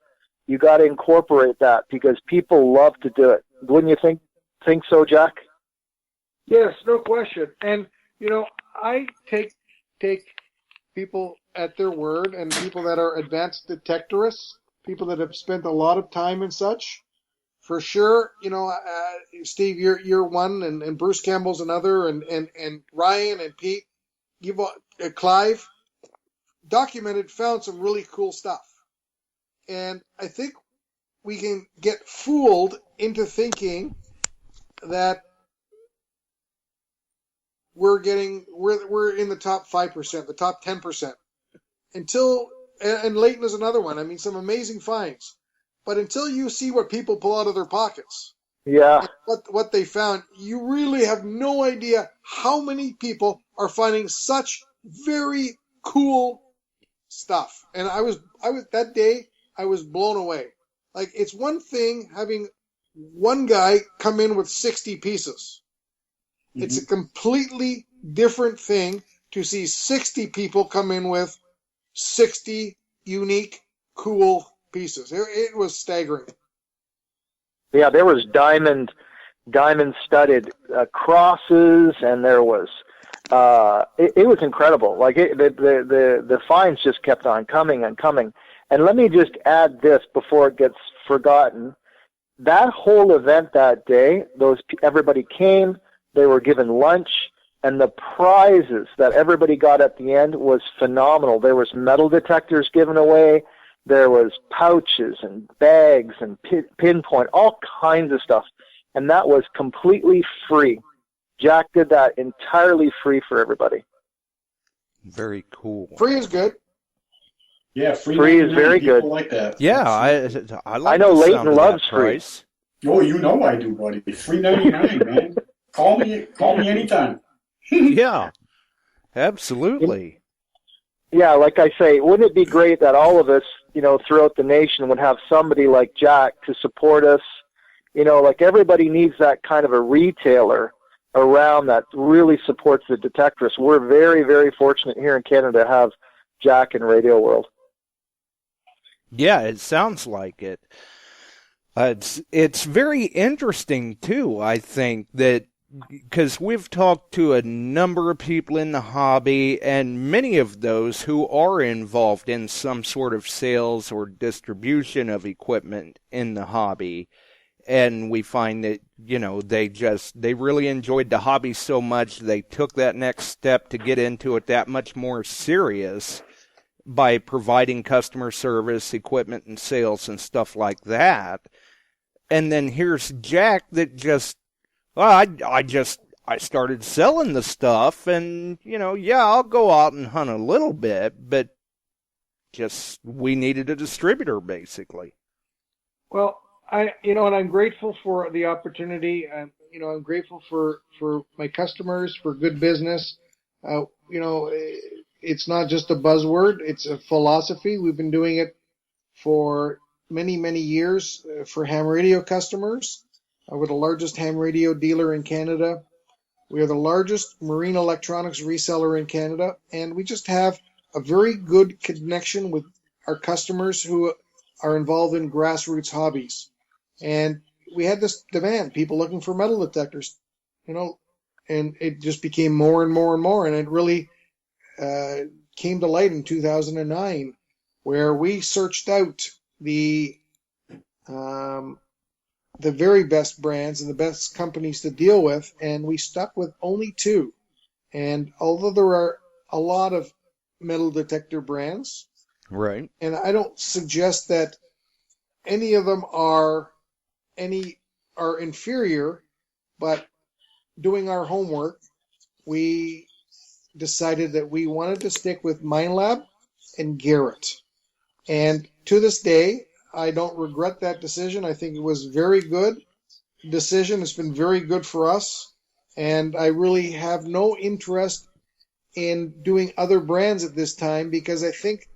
you got to incorporate that because people love to do it. Wouldn't you think so, Jack? Yes, no question. And I take people at their word, and people that are advanced detectorists, people that have spent a lot of time and such. For sure, Steve, you're one, and Bruce Campbell's another, and Ryan and Pete, Clive, found some really cool stuff. And I think we can get fooled into thinking that we're in the top 5%, the top 10%. And Leighton is another one. I mean, some amazing finds. But until you see what people pull out of their pockets, yeah, what they found, you really have no idea how many people are finding such very cool stuff. And I was that day, I was blown away. Like, it's one thing having one guy come in with 60 pieces. Mm-hmm. It's a completely different thing to see 60 people come in with 60 unique, cool pieces. It was staggering. Yeah, there was diamond studded crosses, and there was it was incredible. Like the finds just kept on coming and coming. And let me just add this before it gets forgotten. that whole event that day, everybody came, they were given lunch, and the prizes that everybody got at the end was phenomenal. There was metal detectors given away, there was pouches and bags and pinpoint, all kinds of stuff, and that was completely free. Jack did that entirely free for everybody. Very cool. Free is good. Yeah, free is very good. Like that. Yeah, I like I know the Leighton sound of loves that free. price. Oh, you know I do, buddy. $3.99, man. Call me anytime. Yeah, absolutely. Yeah, like I say, wouldn't it be great that all of us, throughout the nation would have somebody like Jack to support us? Like everybody needs that kind of a retailer around that really supports the Detectors. We're very, very fortunate here in Canada to have Jack and Radio World. Yeah, it sounds like it. It's very interesting, too, I think, that because we've talked to a number of people in the hobby, and many of those who are involved in some sort of sales or distribution of equipment in the hobby, and we find that, they really enjoyed the hobby so much, they took that next step to get into it that much more serious by providing customer service, equipment, and sales and stuff like that. And then here's Jack that I started selling the stuff, and, I'll go out and hunt a little bit, but we needed a distributor, basically. Well, and I'm grateful for the opportunity. I'm grateful for my customers, for good business. It's not just a buzzword. It's a philosophy. We've been doing it for many, many years for ham radio customers. We're the largest ham radio dealer in Canada. We are the largest marine electronics reseller in Canada, and we just have a very good connection with our customers who are involved in grassroots hobbies. And we had this demand, people looking for metal detectors, and it just became more and more and more, and it really came to light in 2009, where we searched out the very best brands and the best companies to deal with, and we stuck with only two. And although there are a lot of metal detector brands, right, and I don't suggest that any of them are inferior, but doing our homework, we decided that we wanted to stick with MindLab and Garrett. And to this day, I don't regret that decision. I think it was a very good decision. It's been very good for us. And I really have no interest in doing other brands at this time because I think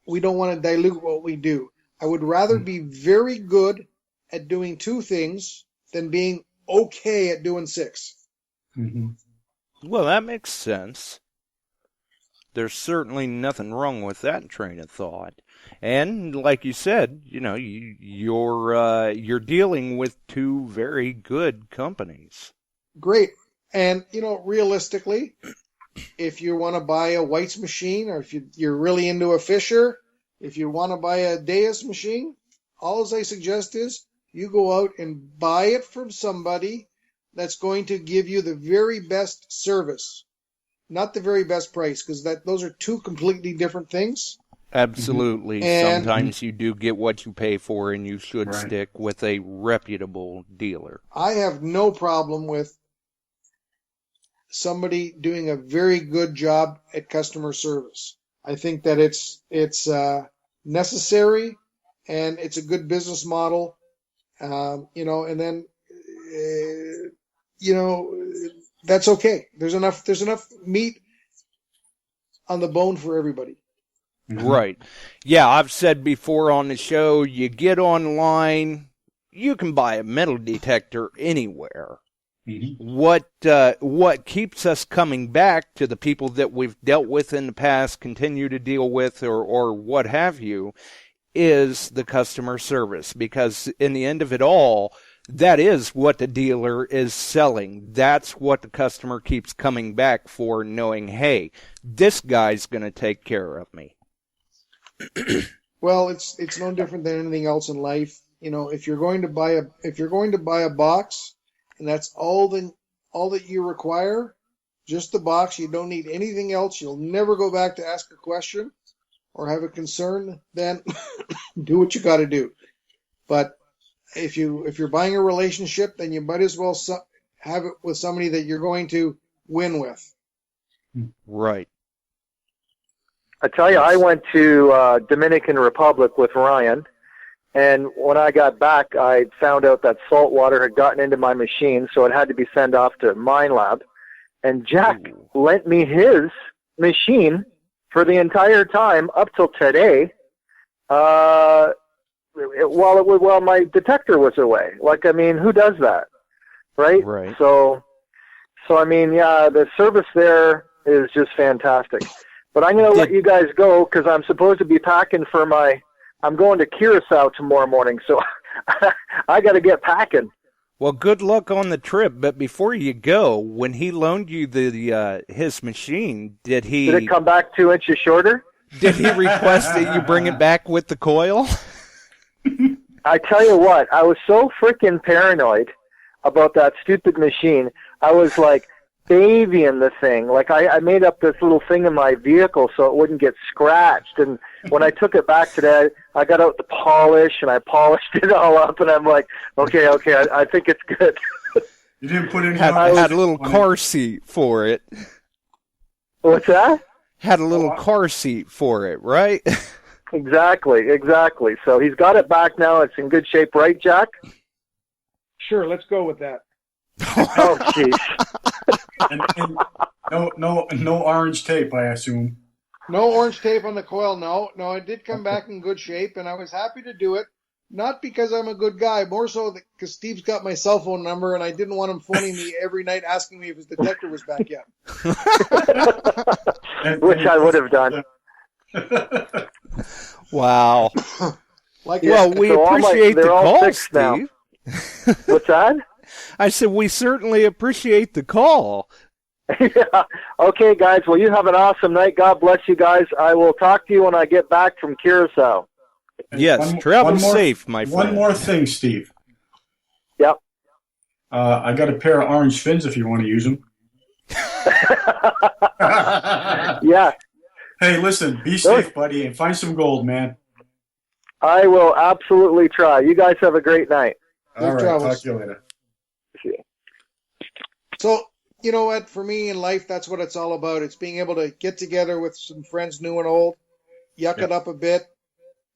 we don't want to dilute what we do. I would rather be very good at doing two things than being okay at doing six. Mm-hmm. Well, that makes sense. There's certainly nothing wrong with that train of thought. And like you said, you're dealing with two very good companies. Great. And, realistically, if you want to buy a White's machine, or if you're really into a Fisher, if you want to buy a Deus machine, all I suggest is you go out and buy it from somebody that's going to give you the very best service, not the very best price, because those are two completely different things. Absolutely. And sometimes you do get what you pay for, and you should stick with a reputable dealer. I have no problem with somebody doing a very good job at customer service. I think that it's necessary, and it's a good business model, and then that's okay. There's enough meat on the bone for everybody. Right. Yeah, I've said before on the show, you get online, you can buy a metal detector anywhere. Mm-hmm. What keeps us coming back to the people that we've dealt with in the past, continue to deal with, or what have you, is the customer service. Because in the end of it all, that is what the dealer is selling. That's what the customer keeps coming back for, knowing, hey, this guy's going to take care of me. Well, it's no different than anything else in life. You know, if you're going to buy a box, and that's all that you require, just the box. You don't need anything else. You'll never go back to ask a question or have a concern. Then do what you got to do. But if you're buying a relationship, then you might as well have it with somebody that you're going to win with. Right. I tell you, I went to Dominican Republic with Ryan, and when I got back, I found out that salt water had gotten into my machine, so it had to be sent off to Mine Lab. And Jack lent me his machine for the entire time up till today, while my detector was away. Like, I mean, who does that, right? Right. So I mean, yeah, the service there is just fantastic. But I'm going to let you guys go because I'm supposed to be packing I'm going to Curacao tomorrow morning, so I got to get packing. Well, good luck on the trip. But before you go, when he loaned you his machine, did it come back 2 inches shorter? Did he request that you bring it back with the coil? I tell you what, I was so freaking paranoid about that stupid machine. I was like babying the thing. Like I made up this little thing in my vehicle so it wouldn't get scratched. And when I took it back today, I got out the polish and I polished it all up. And I'm like, okay, I think it's good. You didn't put any. Had a little car seat for it. What's that? Had a little car seat for it, right? Exactly. So he's got it back now. It's in good shape, right, Jack? Sure, let's go with that. Oh, jeez. And no orange tape, I assume. No orange tape on the coil, no. No, it did come back in good shape, and I was happy to do it. Not because I'm a good guy, more so because Steve's got my cell phone number, and I didn't want him phoning me every night asking me if his detector was back yet. Which I would have done. Wow. Well, we appreciate the call, Steve. What's that? I said we certainly appreciate the call. Yeah. Okay, guys. Well, you have an awesome night. God bless you guys. I will talk to you when I get back from Curacao. Yes, travel safe, my friend. One more thing, Steve. Yep. I got a pair of orange fins if you want to use them. Yeah. Hey, listen, be safe, buddy, and find some gold, man. I will absolutely try. You guys have a great night. All right, talk to you later. So, you know what? For me in life, that's what it's all about. It's being able to get together with some friends, new and old, yuck it up a bit,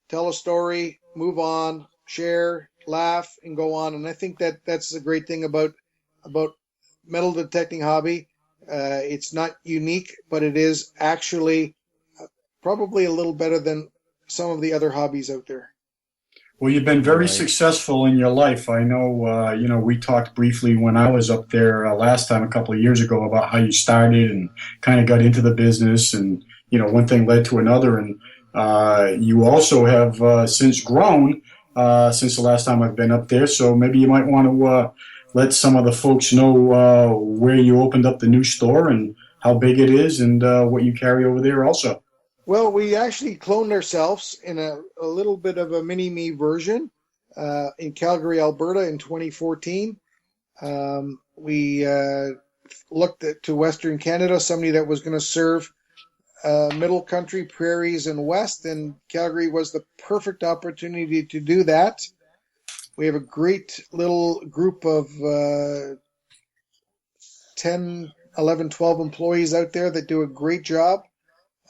tell a story, move on, share, laugh, and go on. And I think that's the great thing about metal detecting hobby. It's not unique, but it is actually probably a little better than some of the other hobbies out there. Well, you've been very successful in your life. I know, we talked briefly when I was up there last time a couple of years ago about how you started and kind of got into the business and, one thing led to another. And you also have since grown since the last time I've been up there. So maybe you might want to let some of the folks know where you opened up the new store and how big it is and what you carry over there also. Well, we actually cloned ourselves in a little bit of a mini-me version in Calgary, Alberta in 2014. We looked to Western Canada, somebody that was going to serve middle country, prairies, and west, and Calgary was the perfect opportunity to do that. We have a great little group of 10, 11, 12 employees out there that do a great job.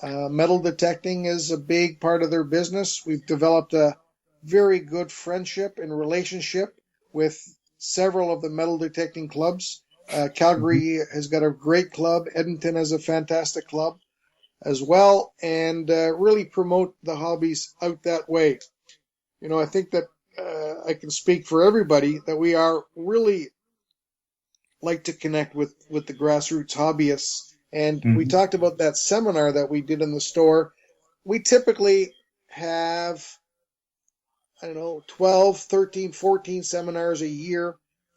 Metal detecting is a big part of their business. We've developed a very good friendship and relationship with several of the metal detecting clubs. Calgary has got a great club. Edmonton has a fantastic club as well, and really promote the hobbies out that way. I think that I can speak for everybody that we are really like to connect with the grassroots hobbyists. And we talked about that seminar that we did in the store. We typically have, 12, 13, 14 seminars a year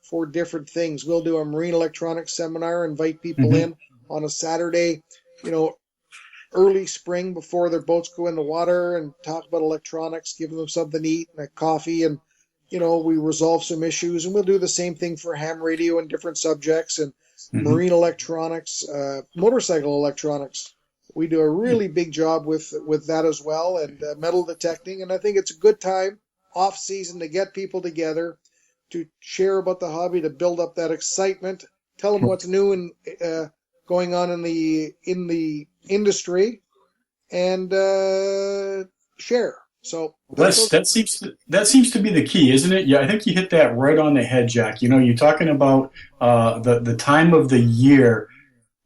for different things. We'll do a marine electronics seminar, invite people in on a Saturday. early spring before their boats go in the water and talk about electronics, give them something to eat and a coffee, and we resolve some issues. And we'll do the same thing for ham radio and different subjects and marine electronics, motorcycle electronics. We do a really big job with that as well, and metal detecting. And I think it's a good time off season to get people together to share about the hobby, to build up that excitement, tell them what's new and going on in the industry, and share. So that seems to be the key, isn't it? Yeah, I think you hit that right on the head, Jack. You're talking about the time of the year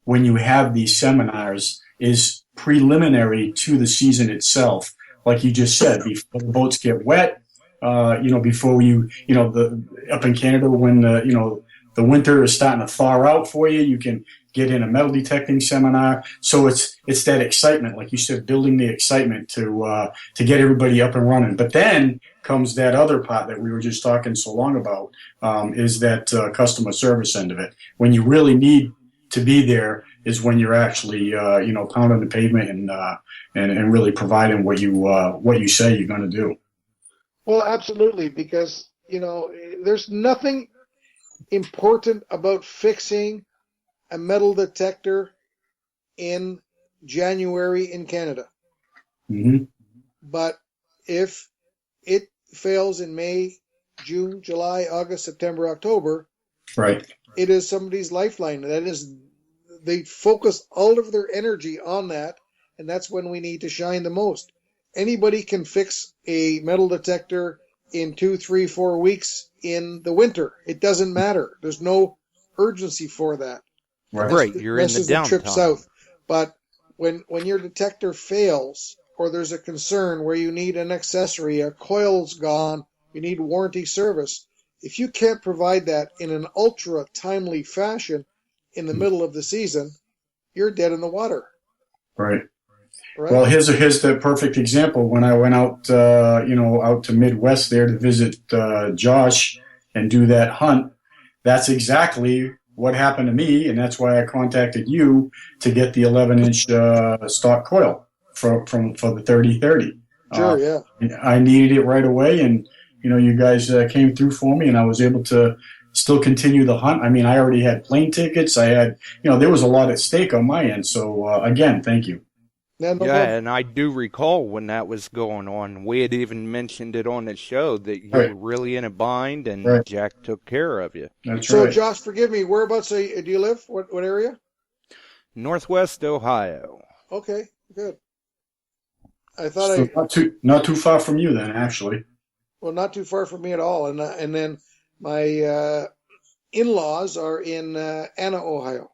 when you have these seminars is preliminary to the season itself. Like you just said, before the boats get wet, before up in Canada when the winter is starting to thaw out for you, you can get in a metal detecting seminar. So it's that excitement, like you said, building the excitement to get everybody up and running. But then comes that other part that we were just talking so long about, is that customer service end of it. When you really need to be there is when you're actually pounding the pavement and really providing what you say you're going to do. Well, absolutely, because there's nothing important about fixing a metal detector in January in Canada. Mm-hmm. But if it fails in May, June, July, August, September, October, right, it is somebody's lifeline. That is, they focus all of their energy on that, and that's when we need to shine the most. Anybody can fix a metal detector in 2, 3, 4 weeks in the winter. It doesn't matter. There's no urgency for that. Right. You're in the downtime. Trip south. But when your detector fails, or there's a concern where you need an accessory, a coil's gone, you need warranty service, if you can't provide that in an ultra timely fashion in the middle of the season, you're dead in the water. Right. Well, here's the perfect example. When I went out to Midwest there to visit Josh and do that hunt, that's exactly what happened to me, and that's why I contacted you to get the 11-inch stock coil for the 3030. Sure, yeah. I needed it right away, and you guys came through for me, and I was able to still continue the hunt. I mean, I already had plane tickets. I had, there was a lot at stake on my end. So again, thank you. Yeah, and I do recall when that was going on. We had even mentioned it on the show that you were really in a bind, and Jack took care of you. That's so, right. Josh, forgive me. Whereabouts do you live? What area? Northwest Ohio. Okay, good. I thought not too far from you then, actually. Well, not too far from me at all. And then my in-laws are in Anna, Ohio,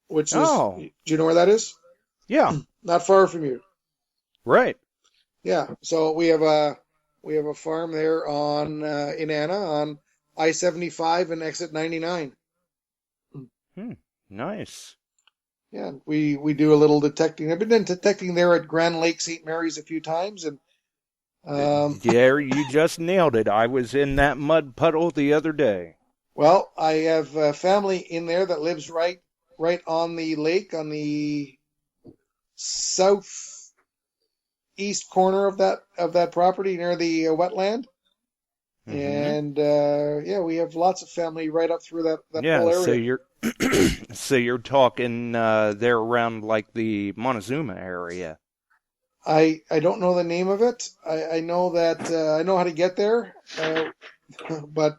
which is. Do you know where that is? Yeah, not far from you. Right. Yeah. So we have a farm there in Anna on I-75 and exit 99. Nice. Yeah, we do a little detecting. I've been detecting there at Grand Lake St. Mary's a few times, and yeah, you just nailed it. I was in that mud puddle the other day. Well, I have family in there that lives right on the lake, on the southeast corner of that property near the wetland. Mm-hmm. And we have lots of family right up through that whole area. So you're talking there around like the Montezuma area. I don't know the name of it. I know that I know how to get there, but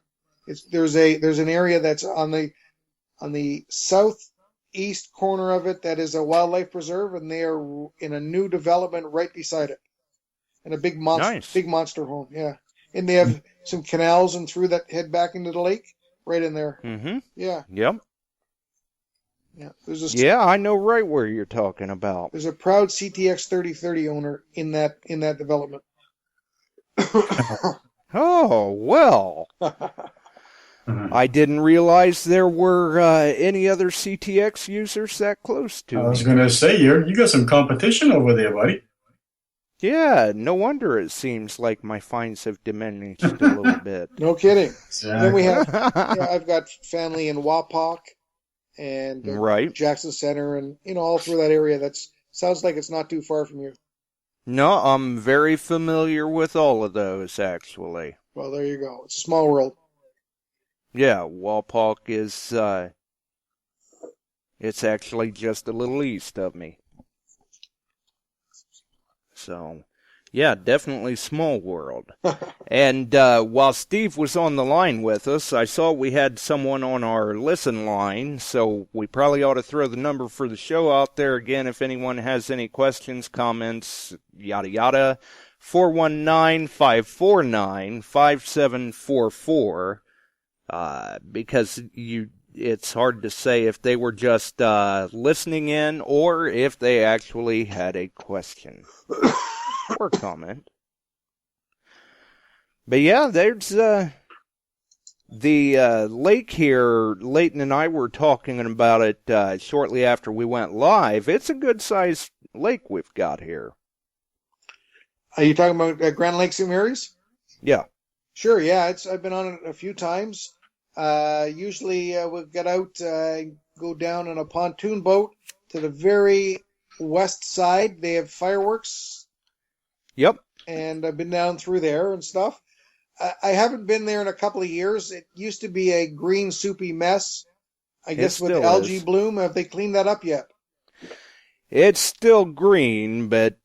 there's an area that's on the southeast corner of it that is a wildlife preserve, and they are in a new development right beside it, and a big monster home. Yeah, and they have some canals and through that head back into the lake, right in there. Mm-hmm. Yeah. Yep. Yeah, I know right where you're talking about. There's a proud CTX 3030 owner in that development. Oh, well. I didn't realize there were any other CTX users that close to me. I was going to say, you got some competition over there, buddy. Yeah, no wonder it seems like my finds have diminished a little bit. No kidding. Exactly. Then we have, I've got family in Wapak and Jackson Center, and all through that area. That's Sounds like it's not too far from you. No, I'm very familiar with all of those, actually. Well, there you go. It's a small world. Yeah, Walpock is, it's actually just a little east of me. So, yeah, definitely small world. And while Steve was on the line with us, I saw we had someone on our listen line, so we probably ought to throw the number for the show out there again if anyone has any questions, comments, yada yada. 419-549-5744. Because it's hard to say if they were just listening in or if they actually had a question or comment. But yeah, there's the lake here. Leighton and I were talking about it shortly after we went live. It's a good-sized lake we've got here. Are you talking about Grand Lake St. Mary's? Yeah. Sure, yeah. I've been on it a few times. Usually we'll get out, go down on a pontoon boat to the very west side. They have fireworks. Yep. And I've been down through there and stuff. I haven't been there in a couple of years. It used to be a green, soupy mess. I guess with algae bloom. Have they cleaned that up yet? It's still green, but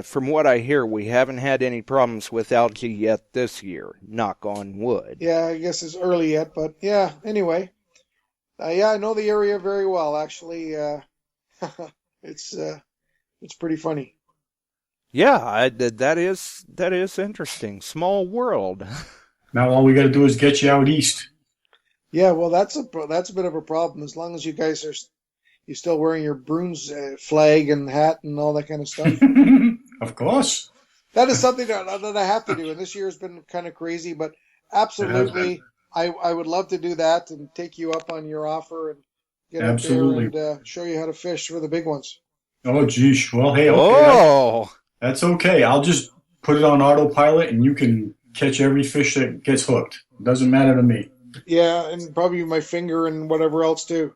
from what I hear, we haven't had any problems with algae yet this year. Knock on wood. Yeah, I guess it's early yet, but yeah, anyway. Yeah, I know the area very well, actually. It's pretty funny. Yeah, that is interesting. Small world. Now all we got to do is get you out east. Yeah, well, that's a bit of a problem. As long as you guys are you're still wearing your Bruins flag and hat and all that kind of stuff. Of course. That is something that I have to do, and this year has been kind of crazy, but absolutely, I would love to do that and take you up on your offer and get up there and show you how to fish for the big ones. Oh, geez. Well, hey, okay. Oh. That's okay. I'll just put it on autopilot, and you can catch every fish that gets hooked. It doesn't matter to me. Yeah, and probably my finger and whatever else, too.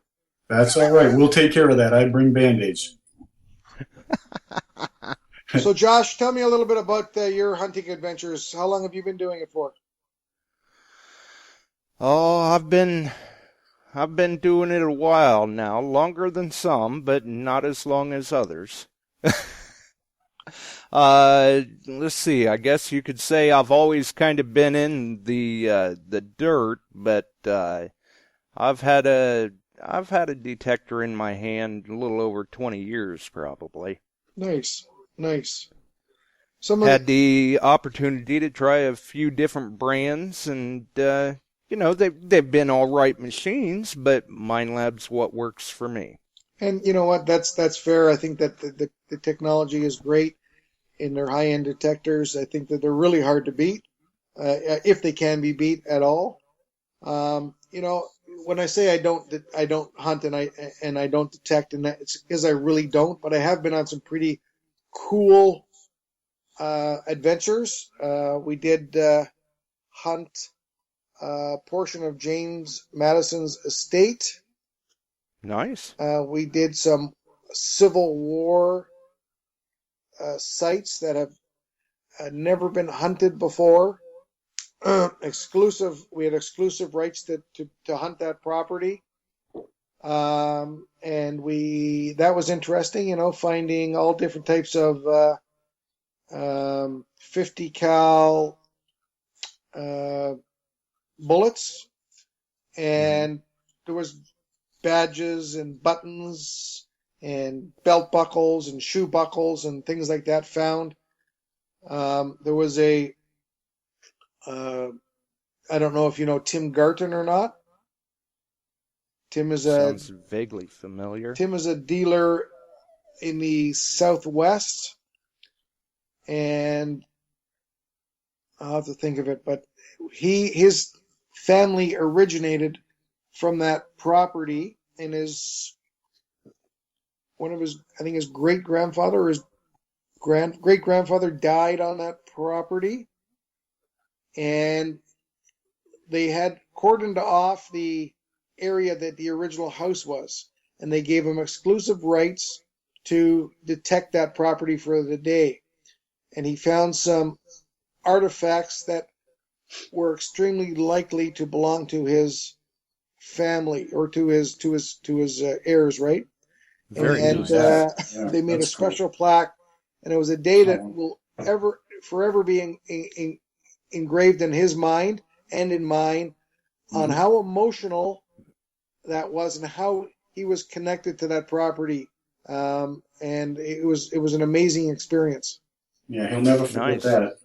That's all right. We'll take care of that. I bring Band-Aids. So, Josh, tell me a little bit about your hunting adventures. How long have you been doing it for? Oh, I've been doing it a while now. Longer than some, but not as long as others. Let's see. I guess you could say I've always kind of been in the dirt, but I've had a detector in my hand a little over 20 years, probably. Nice. Had the opportunity to try a few different brands, and they've been all right machines, but MineLab's what works for me. And you know what? That's fair. I think that the technology is great in their high-end detectors. I think that they're really hard to beat, if they can be beat at all. When I say I don't hunt and I don't detect, and it's because I really don't. But I have been on some pretty cool adventures. We did hunt a portion of James Madison's estate. Nice. We did some Civil War sites that have never been hunted before. We had exclusive rights to hunt that property. And that was interesting, finding all different types of 50 cal bullets, and there was badges and buttons and belt buckles and shoe buckles and things like that found. There was I don't know if you know Tim Garton or not. Sounds vaguely familiar. Tim is a dealer in the Southwest, and I'll have to think of it, but his family originated from that property, and his great grandfather or his great grandfather died on that property, and they had cordoned off the area that the original house was, and they gave him exclusive rights to detect that property for the day. And he found some artifacts that were extremely likely to belong to his family or to his heirs, right? Very And nice. Yeah, they made a that's cool. special plaque, and it was a day that Oh. will forever be engraved in his mind and in mine on how emotional that was and how he was connected to that property. And it was an amazing experience. Yeah, he'll never forget Nice. that.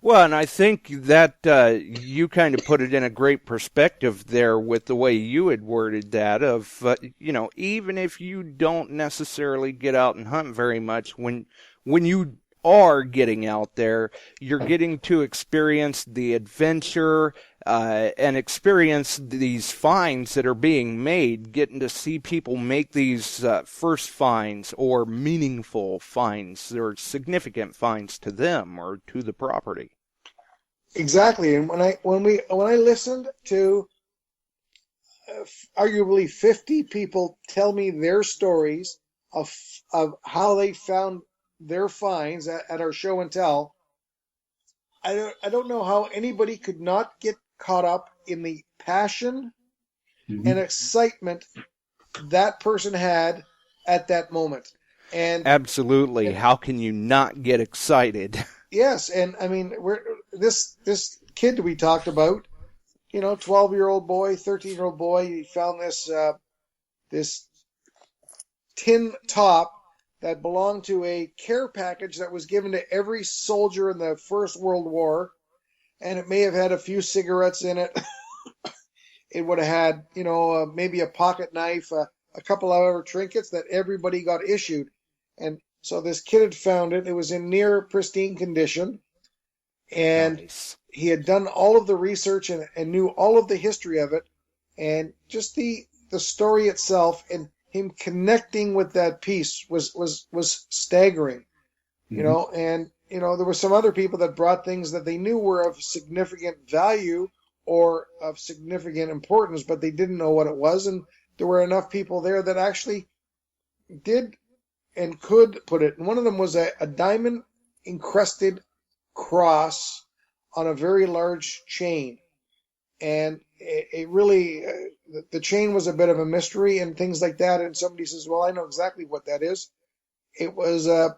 Well, and I think that you kind of put it in a great perspective there with the way you had worded that of, even if you don't necessarily get out and hunt very much, when you are getting out there, you're getting to experience the adventure and experience these finds that are being made, getting to see people make these first finds or meaningful finds or significant finds to them or to the property. Exactly. And when I listened to arguably 50 people tell me their stories of how they found their finds at our show and tell, I don't know how anybody could not get caught up in the passion and excitement that person had at that moment. And Absolutely. How can you not get excited? yes, and I mean, this kid we talked about, 12-year-old boy, 13-year-old boy, he found this tin top that belonged to a care package that was given to every soldier in the First World War, and it may have had a few cigarettes in it. It would have had, maybe a pocket knife, a couple of other trinkets that everybody got issued. And so this kid had found it. It was in near pristine condition. And Nice. he had done all of the research and knew all of the history of it. And just the story itself and him connecting with that piece was staggering. And there were some other people that brought things that they knew were of significant value or of significant importance, but they didn't know what it was. And there were enough people there that actually did and could put it. And one of them was a diamond encrusted cross on a very large chain. And it really, the chain was a bit of a mystery and things like that. And somebody says, well, I know exactly what that is. It was a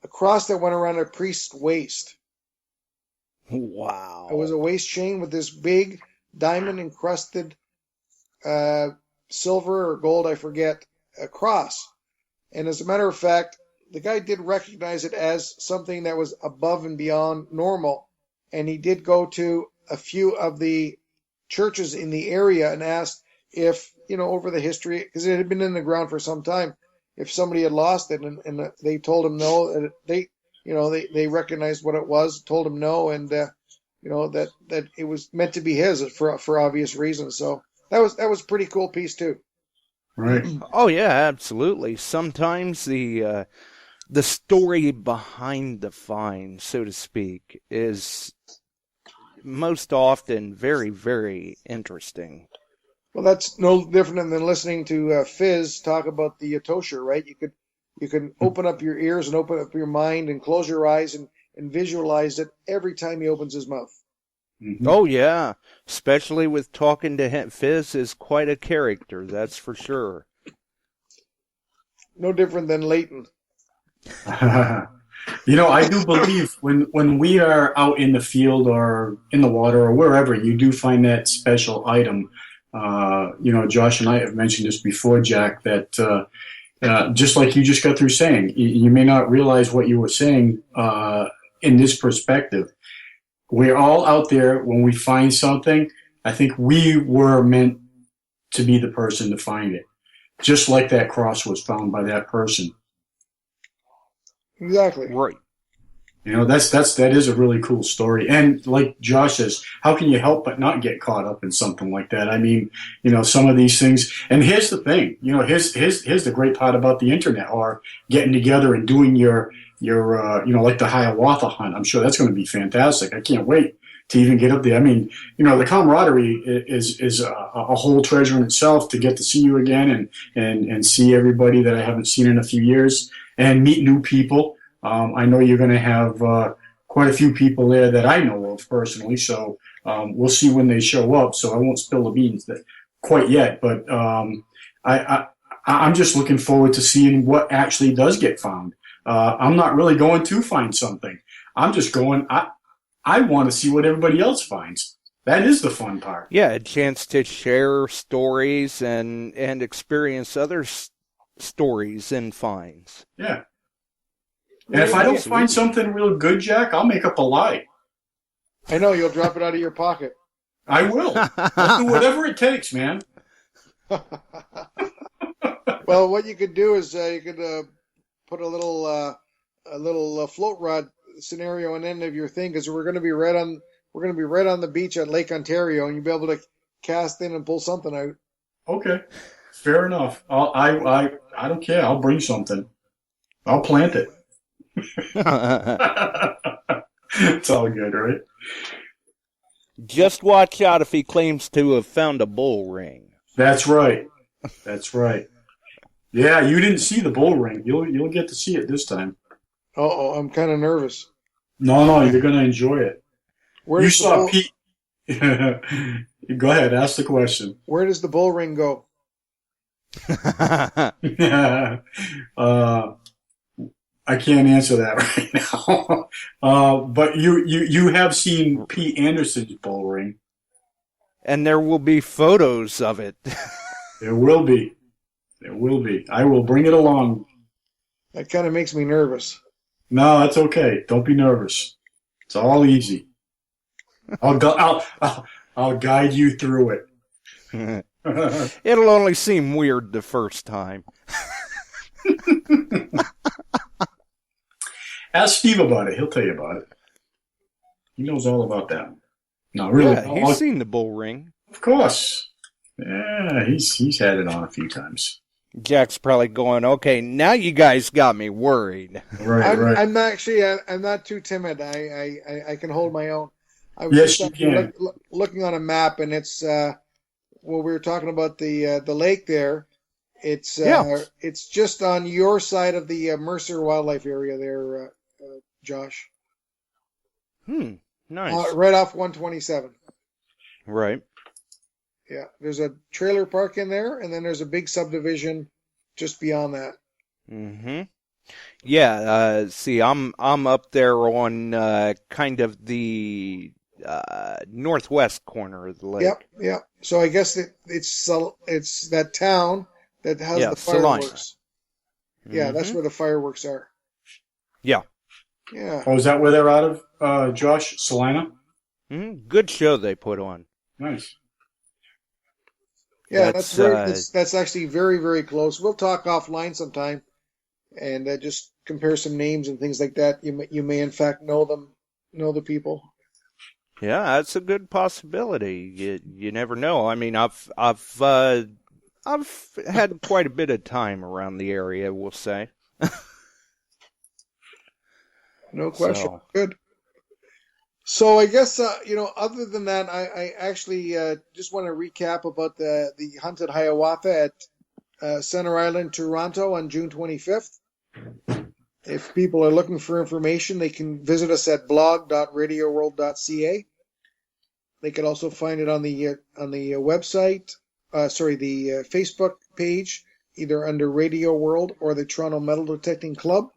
cross that went around a priest's waist. Wow. It was a waist chain with this big diamond encrusted silver or gold, I forget, a cross. And as a matter of fact, the guy did recognize it as something that was above and beyond normal. And he did go to a few of the churches in the area and asked if, over the history, because it had been in the ground for some time, if somebody had lost it. And they told him no. They recognized what it was, told him no, and that it was meant to be his for obvious reasons. So that was a pretty cool piece too. Right. Oh yeah, absolutely. Sometimes the story behind the find, so to speak, is most often very, very interesting. Well, that's no different than listening to Fizz talk about the Yatosha, right? You can open up your ears and open up your mind and close your eyes and visualize it every time he opens his mouth. Mm-hmm. Oh yeah, especially with talking to him. Fizz is quite a character, that's for sure. No different than Leighton. I do believe when we are out in the field or in the water or wherever, you do find that special item. Josh and I have mentioned this before, Jack, that just like you just got through saying, you may not realize what you were saying in this perspective. We're all out there when we find something. I think we were meant to be the person to find it, just like that cross was found by that person. Exactly. Right. That is a really cool story. And like Josh says, how can you help but not get caught up in something like that? I mean, some of these things. And here's the thing, here's the great part about the internet or getting together and doing your like the Hiawatha hunt. I'm sure that's going to be fantastic. I can't wait to even get up there. I mean, the camaraderie is a whole treasure in itself, to get to see you again and see everybody that I haven't seen in a few years and meet new people. I know you're going to have quite a few people there that I know of personally, so we'll see when they show up. So I won't spill the beans quite yet, but I'm just looking forward to seeing what actually does get found. I'm not really going to find something. I'm just going. I want to see what everybody else finds. That is the fun part. Yeah, a chance to share stories and experience other stories and finds. Yeah. And if I don't find something real good, Jack, I'll make up a lie. I know, you'll drop it out of your pocket. I will. I'll do whatever it takes, man. Well, what you could do is you could put a little float rod scenario on the end of your thing, because we're going to be right on the beach at Lake Ontario, and you'll be able to cast in and pull something out. Okay, fair enough. I don't care. I'll bring something. I'll plant it. It's all good, right? Just watch out if he claims to have found a bull ring. That's right. That's right. Yeah, you didn't see the bull ring. You'll get to see it this time. Uh-oh, I'm kind of nervous. No, you're going to enjoy it. Where you saw Pete. Go ahead, ask the question. Where does the bull ring go? I can't answer that right now. But you have seen Pete Anderson's bull ring. And there will be photos of it. There will be. There will be. I will bring it along. That kind of makes me nervous. No, that's okay. Don't be nervous. It's all easy. I'll guide you through it. It'll only seem weird the first time. Ask Steve about it. He'll tell you about it. He knows all about that. No, really. Yeah, he's seen the bull ring. Of course. Yeah, he's had it on a few times. Jack's probably going, okay, now you guys got me worried. Right. I'm not actually. I'm not too timid. I can hold my own. I was Yes, just you can. looking on a map, and it's we were talking about the lake there. It's it's just on your side of the Mercer Wildlife Area there, Josh. Nice. Right off 127. Right. Yeah, there's a trailer park in there, and then there's a big subdivision just beyond that. Mm-hmm. Yeah, see, I'm up there on kind of the northwest corner of the lake. Yep. So I guess it's that town that has the fireworks. Mm-hmm. Yeah, that's where the fireworks are. Yeah. Yeah. Oh, is that where they're out of, Josh? Salina? Mm-hmm. Good show they put on. Nice. Yeah, that's actually very, very close. We'll talk offline sometime and just compare some names and things like that. You may in fact know the people. Yeah, that's a good possibility. You never know. I mean, I've had quite a bit of time around the area, we'll say. No question. So. Good. So I guess, other than that, I actually just want to recap about the hunt at Haiwatha at Center Island, Toronto on June 25th. If people are looking for information, they can visit us at blog.radioworld.ca. They can also find it on the website, the Facebook page, either under Radio World or the Toronto Metal Detecting Club.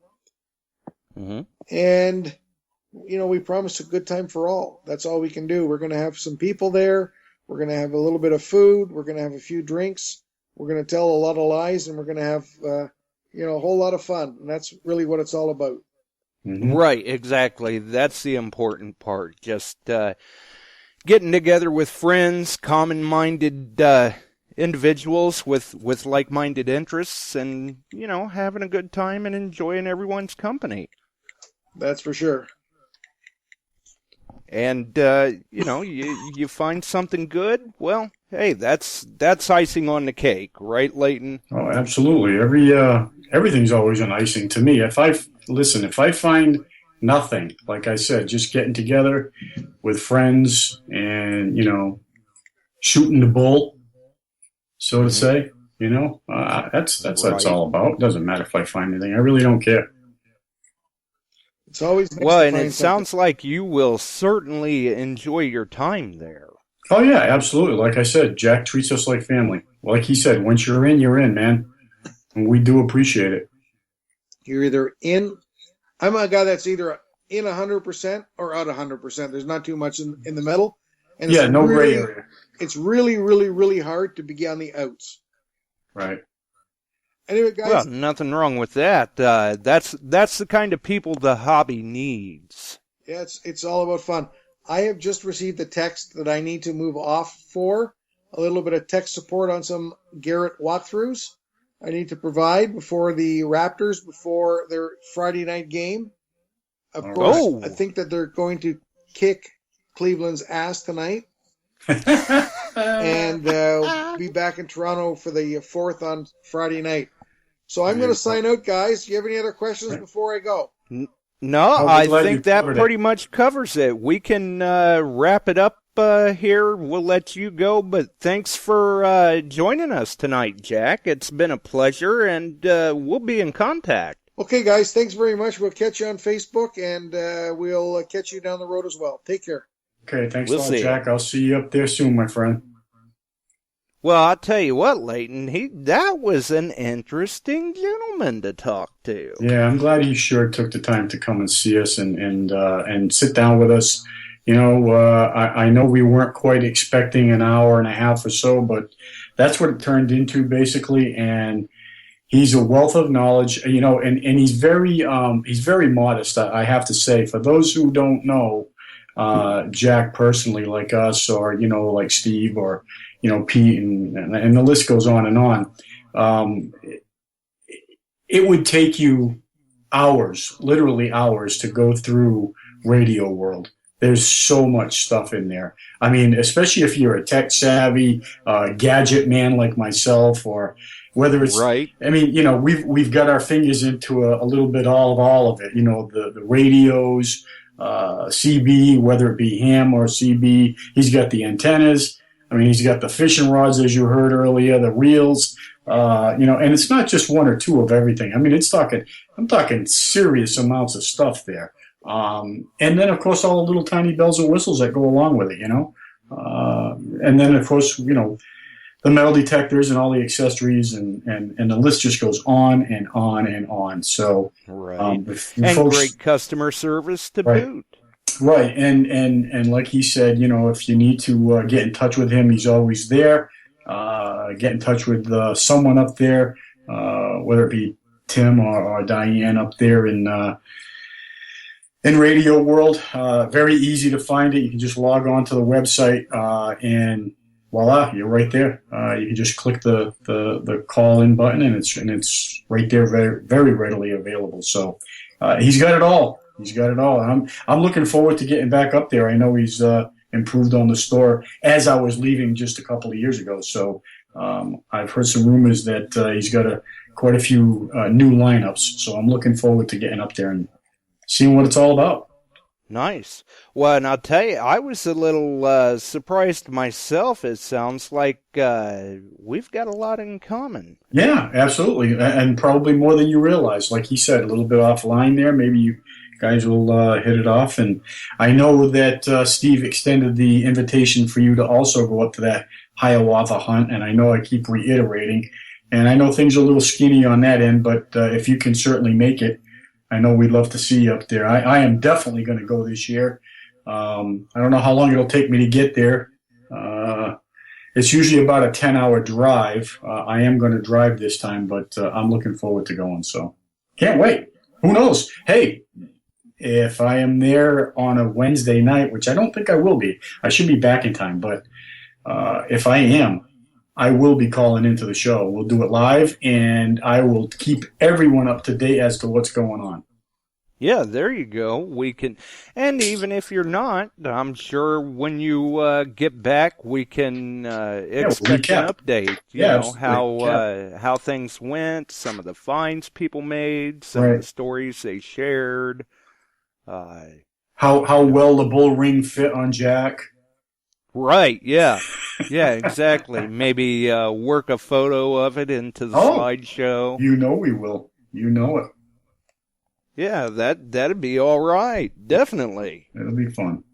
Mm-hmm. And we promised a good time for all. That's all we can do. We're going to have some people there. We're going to have a little bit of food. We're going to have a few drinks. We're going to tell a lot of lies, and we're going to have, a whole lot of fun. And that's really what it's all about. Mm-hmm. Right, exactly. That's the important part. Just getting together with friends, common-minded individuals with like-minded interests, and, having a good time and enjoying everyone's company. That's for sure. And, you find something good, well, hey, that's icing on the cake, right, Leighton? Oh, absolutely. Everything's always an icing to me. If I find Nothing. Like I said, just getting together with friends and, shooting the bull, so to say. That's what it's all about. It doesn't matter if I find anything. I really don't care. It's always nice Well, to and find it sounds like you will certainly enjoy your time there. Oh, yeah, absolutely. Like I said, Jack treats us like family. Like he said, once you're in, man. And we do appreciate it. You're either in. I'm a guy that's either in 100% or out 100%. There's not too much in the middle. And Yeah, no really, gray area. It's really, really, really hard to be on the outs. Right. Anyway, guys. Well, nothing wrong with that. That's the kind of people the hobby needs. Yeah, it's all about fun. I have just received a text that I need to move off for a little bit of tech support on some Garrett walkthroughs I need to provide before the Raptors, before their Friday night game. Of course, I think that they're going to kick Cleveland's ass tonight. And be back in Toronto for the 4th on Friday night. So I'm going to sign out, guys. Do you have any other questions before I go? No, I think that pretty much covers it. We can wrap it up here. We'll let you go, but thanks for joining us tonight, Jack. It's been a pleasure, and we'll be in contact. Okay, guys, thanks very much. We'll catch you on Facebook, and we'll catch you down the road as well. Take care. Okay, thanks a lot, Jack. I'll see you up there soon, my friend. Well, I'll tell you what, Leighton, that was an interesting gentleman to talk to. Yeah, I'm glad he sure took the time to come and see us and sit down with us. I know we weren't quite expecting an hour and a half or so, but that's what it turned into basically. And he's a wealth of knowledge, and he's very modest, I have to say. For those who don't know Jack personally, like us, or like Steve, or Pete, and the list goes on and on. It would take you hours, literally hours, to go through Radioworld. There's so much stuff in there. I mean, especially if you're a tech savvy gadget man like myself, or whether it's right. I mean, we've got our fingers into a little bit all of it. The radios, CB, whether it be ham or CB. He's got the antennas. I mean, he's got the fishing rods, as you heard earlier, the reels, and it's not just one or two of everything. I mean, I'm talking serious amounts of stuff there. And then, of course, all the little tiny bells and whistles that go along with it, and then, of course, the metal detectors and all the accessories, and the list just goes on and on and on. So, right. And folks, great customer service to boot. Right, and like he said, if you need to get in touch with him, he's always there. Get in touch with someone up there, whether it be Tim or Diane up there in Radioworld. Very easy to find it. You can just log on to the website, and voila, you're right there. You can just click the call in button, and it's right there, very, very readily available. So he's got it all. He's got it all. I'm looking forward to getting back up there. I know he's improved on the store as I was leaving just a couple of years ago. So I've heard some rumors that he's got quite a few new lineups. So I'm looking forward to getting up there and seeing what it's all about. Nice. Well, and I'll tell you, I was a little surprised myself. It sounds like we've got a lot in common. Yeah, absolutely. And probably more than you realize. Like he said, a little bit offline there. Maybe you guys will hit it off. And I know that Steve extended the invitation for you to also go up to that Hiawatha hunt. And I know I keep reiterating. And I know things are a little skinny on that end, but if you can certainly make it, I know we'd love to see you up there. I am definitely going to go this year. I don't know how long it'll take me to get there. It's usually about a 10-hour drive. I am going to drive this time, but I'm looking forward to going. So can't wait. Who knows? Hey, if I am there on a Wednesday night, which I don't think I will be, I should be back in time. But if I am, I will be calling into the show. We'll do it live, and I will keep everyone up to date as to what's going on. Yeah, there you go. We can, and even if you're not, I'm sure when you get back, we can expect an update. You know how things went, some of the finds people made, some of the stories they shared. How well the bull ring fit on Jack. Right, yeah. Yeah, exactly. Maybe work a photo of it into the slideshow. You know we will. You know it. Yeah, that'd be all right. Definitely. It'll be fun.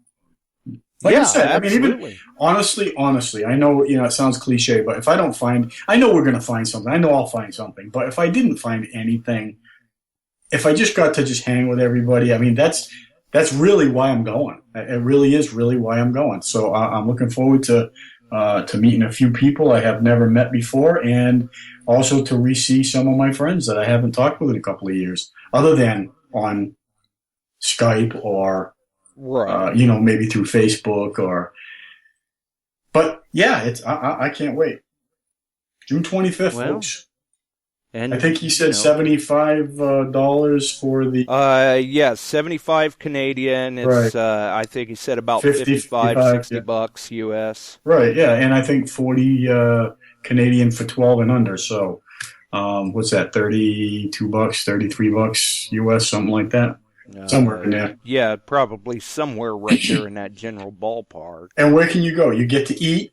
Like I said, absolutely. I mean, even honestly, I know, it sounds cliche, but if I don't find, I know we're going to find something. I know I'll find something. But if I didn't find anything, if I just got to just hang with everybody, I mean, that's really why I'm going. It really is really why I'm going. So I'm looking forward to meeting a few people I have never met before, and also to re-see some of my friends that I haven't talked with in a couple of years, other than on Skype or, right. Maybe through Facebook but yeah, I can't wait. June 25th, folks. And I think he said $75 for the. 75 Canadian. It's right. I think he said about 60 bucks US. Right, yeah, and I think 40 Canadian for 12 and under. So, what's that? $32, $33 US, something like that. Somewhere in there. Yeah, probably somewhere right there in that general ballpark. And where can you go? You get to eat,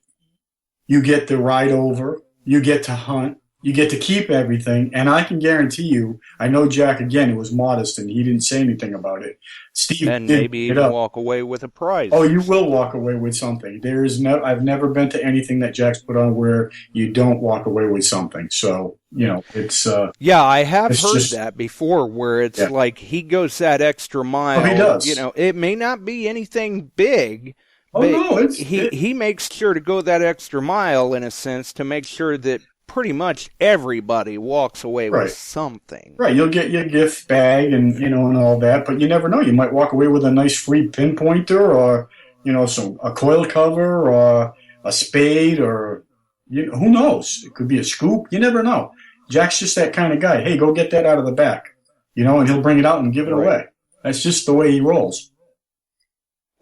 you get to ride over, you get to hunt, you get to keep everything, and I can guarantee you, I know Jack, again, it was modest, and he didn't say anything about it. Steve and maybe even walk away with a prize. Oh, you will walk away with something. I've never been to anything that Jack's put on where you don't walk away with something. So, it's... yeah, I have heard that before, where it's like he goes that extra mile. Oh, he does. It may not be anything big, but he makes sure to go that extra mile, in a sense, to make sure that pretty much everybody walks away with something. Right, you'll get your gift bag and all that, but you never know. You might walk away with a nice free pinpointer, or a coil cover, or a spade, or who knows? It could be a scoop. You never know. Jack's just that kind of guy. Hey, go get that out of the back, and he'll bring it out and give it away. That's just the way he rolls.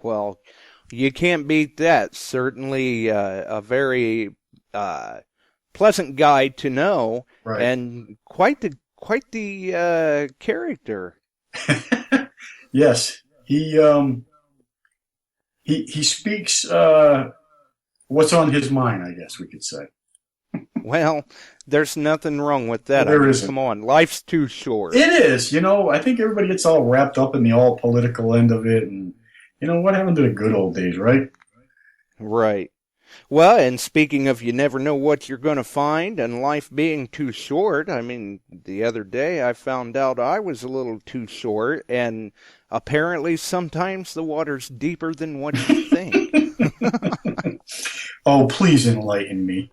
Well, you can't beat that. Certainly a very pleasant guy to know, and quite the character. Yes, he speaks what's on his mind, I guess we could say. Well, there's nothing wrong with that. There isn't. Come on, life's too short. It is. I think everybody gets all wrapped up in the all political end of it, and what happened to the good old days, right? Right. Well, and speaking of you never know what you're going to find and life being too short, I mean, the other day I found out I was a little too short, and apparently sometimes the water's deeper than what you think. Oh, please enlighten me.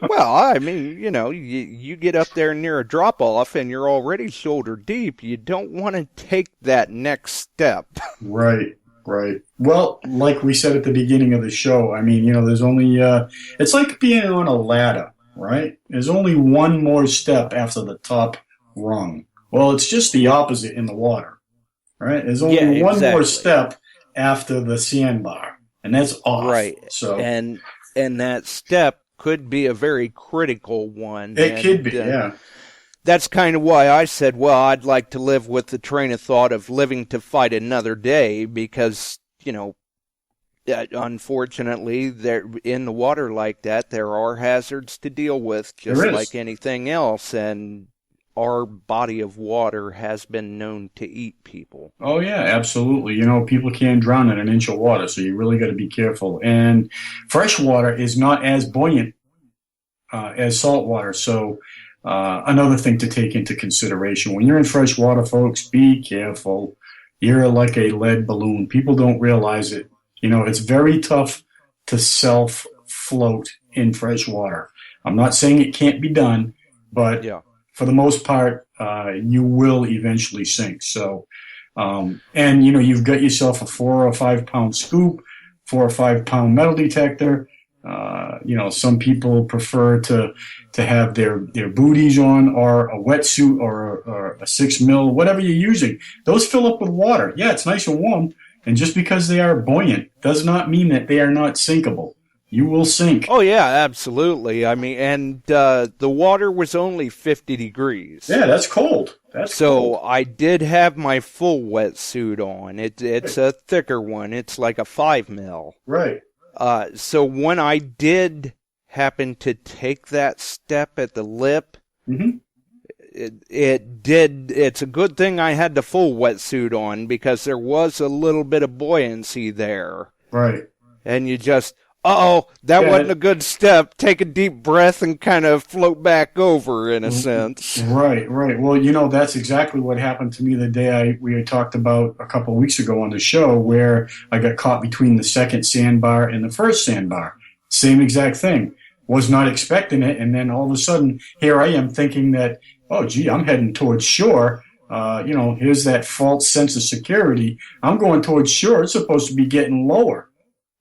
Well, I mean, you get up there near a drop-off and you're already shoulder deep. You don't want to take that next step. Right. Well, like we said at the beginning of the show, I mean, there's only, it's like being on a ladder, right? There's only one more step after the top rung. Well, it's just the opposite in the water, right? There's only one more step after the sandbar, and that's off. Right. So, and that step could be a very critical one. It could be, yeah. That's kind of why I said, well, I'd like to live with the train of thought of living to fight another day, because, unfortunately, there in the water like that, there are hazards to deal with, just like anything else, and our body of water has been known to eat people. Oh, yeah, absolutely. People can drown in an inch of water, so you really got to be careful. And fresh water is not as buoyant as salt water, so... another thing to take into consideration. When you're in fresh water, folks, be careful. You're like a lead balloon. People don't realize it. It's very tough to self-float in fresh water. I'm not saying it can't be done, but for the most part, you will eventually sink. So, and you've got yourself a 4 or 5 pound scoop, 4 or 5 pound metal detector. Some people prefer to have their booties on, or a wetsuit, or a 6 mil, whatever you're using. Those fill up with water. Yeah, it's nice and warm. And just because they are buoyant does not mean that they are not sinkable. You will sink. Oh, yeah, absolutely. I mean, and the water was only 50 degrees. Yeah, that's cold. So I did have my full wetsuit on. It's a thicker one. It's like a 5 mil. Right. So when I did happen to take that step at the lip, Mm-hmm. it's a good thing I had the full wetsuit on because there was a little bit of buoyancy there. Right. And you just, that wasn't a good step. Take a deep breath and kind of float back over in a sense. Right. Well, that's exactly what happened to me the day we had talked about a couple of weeks ago on the show, where I got caught between the second sandbar and the first sandbar. Same exact thing. Was not expecting it, and then all of a sudden, here I am thinking that, oh, gee, I'm heading towards shore. Here's that false sense of security. I'm going towards shore. It's supposed to be getting lower.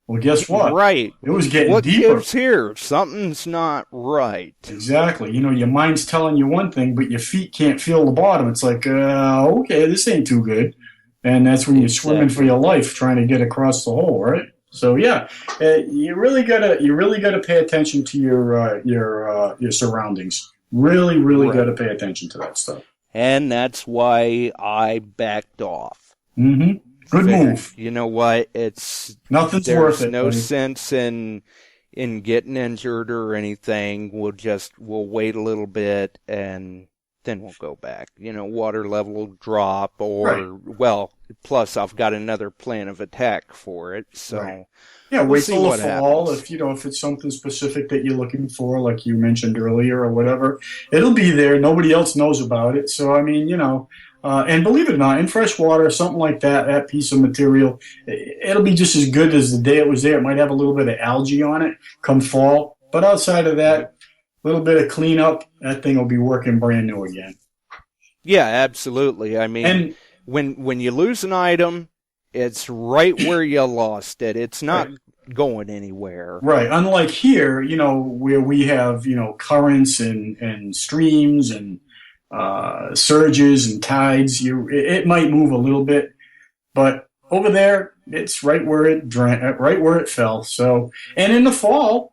Well, guess what? Right. It was getting what deeper. What gives here? Something's not right. Exactly. Your mind's telling you one thing, but your feet can't feel the bottom. It's like, okay, this ain't too good. And that's when you're swimming for your life, trying to get across the hole, right? So yeah, you really gotta pay attention to your surroundings. Really gotta pay attention to that stuff. And that's why I backed off. Mm-hmm. Good move. You know what? Nothing's worth it. There's no buddy. sense in getting injured or anything. We'll wait a little bit and then we'll go back. Water level will drop plus I've got another plan of attack for it. So right. Yeah, wait till the fall. If it's something specific that you're looking for, like you mentioned earlier or whatever, it'll be there. Nobody else knows about it. So, I mean, and believe it or not, in fresh water, something like that piece of material, it'll be just as good as the day it was there. It might have a little bit of algae on it come fall. But outside of that, a little bit of cleanup, that thing will be working brand new again. Yeah, absolutely. I mean, when you lose an item, it's right where you lost it. It's not going anywhere. Right. Unlike here, where we have, currents and streams and surges and tides, it might move a little bit, but over there, it's right where it fell. So, and in the fall,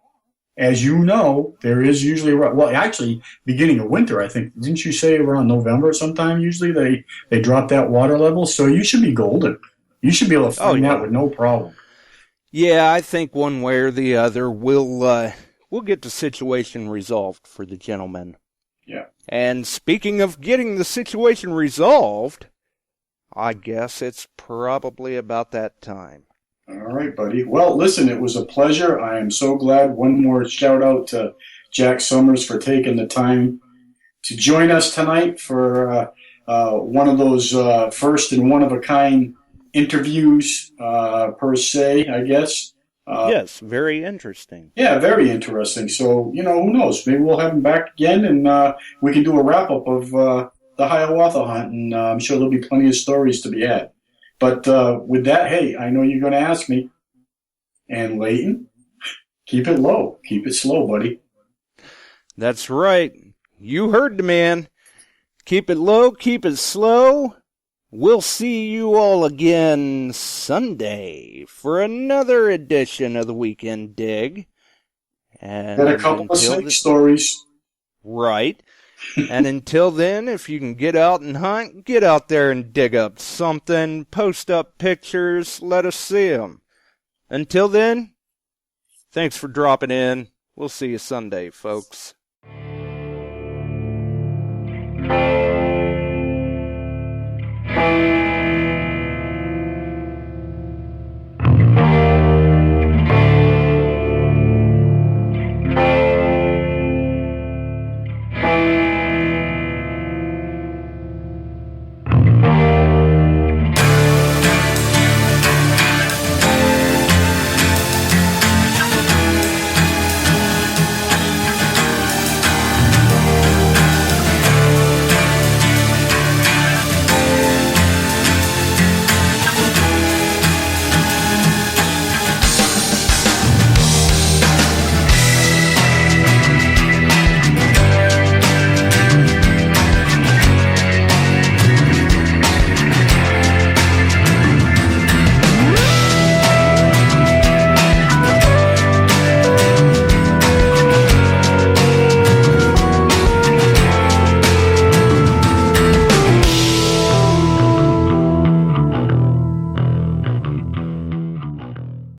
as you know, there is usually, actually, beginning of winter, I think, didn't you say around November sometime, usually they drop that water level? So you should be golden. You should be able to find that with no problem. Yeah, I think one way or the other, we'll get the situation resolved for the gentleman. Yeah. And speaking of getting the situation resolved, I guess it's probably about that time. All right, buddy. Well, listen, it was a pleasure. I am so glad. One more shout out to Jack Summers for taking the time to join us tonight for one of those first and one-of-a-kind interviews, per se, I guess. Yes, very interesting. Yeah, very interesting. So, who knows? Maybe we'll have him back again, and we can do a wrap-up of the Hiawatha hunt, and I'm sure there'll be plenty of stories to be had. But with that, hey, I know you're going to ask me. And Leighton, keep it low. Keep it slow, buddy. That's right. You heard the man. Keep it low, keep it slow. We'll see you all again Sunday for another edition of the Weekend Dig. And a couple of snake stories. Right. And until then, if you can get out and hunt, get out there and dig up something, post up pictures, let us see them. Until then, thanks for dropping in. We'll see you Sunday, folks.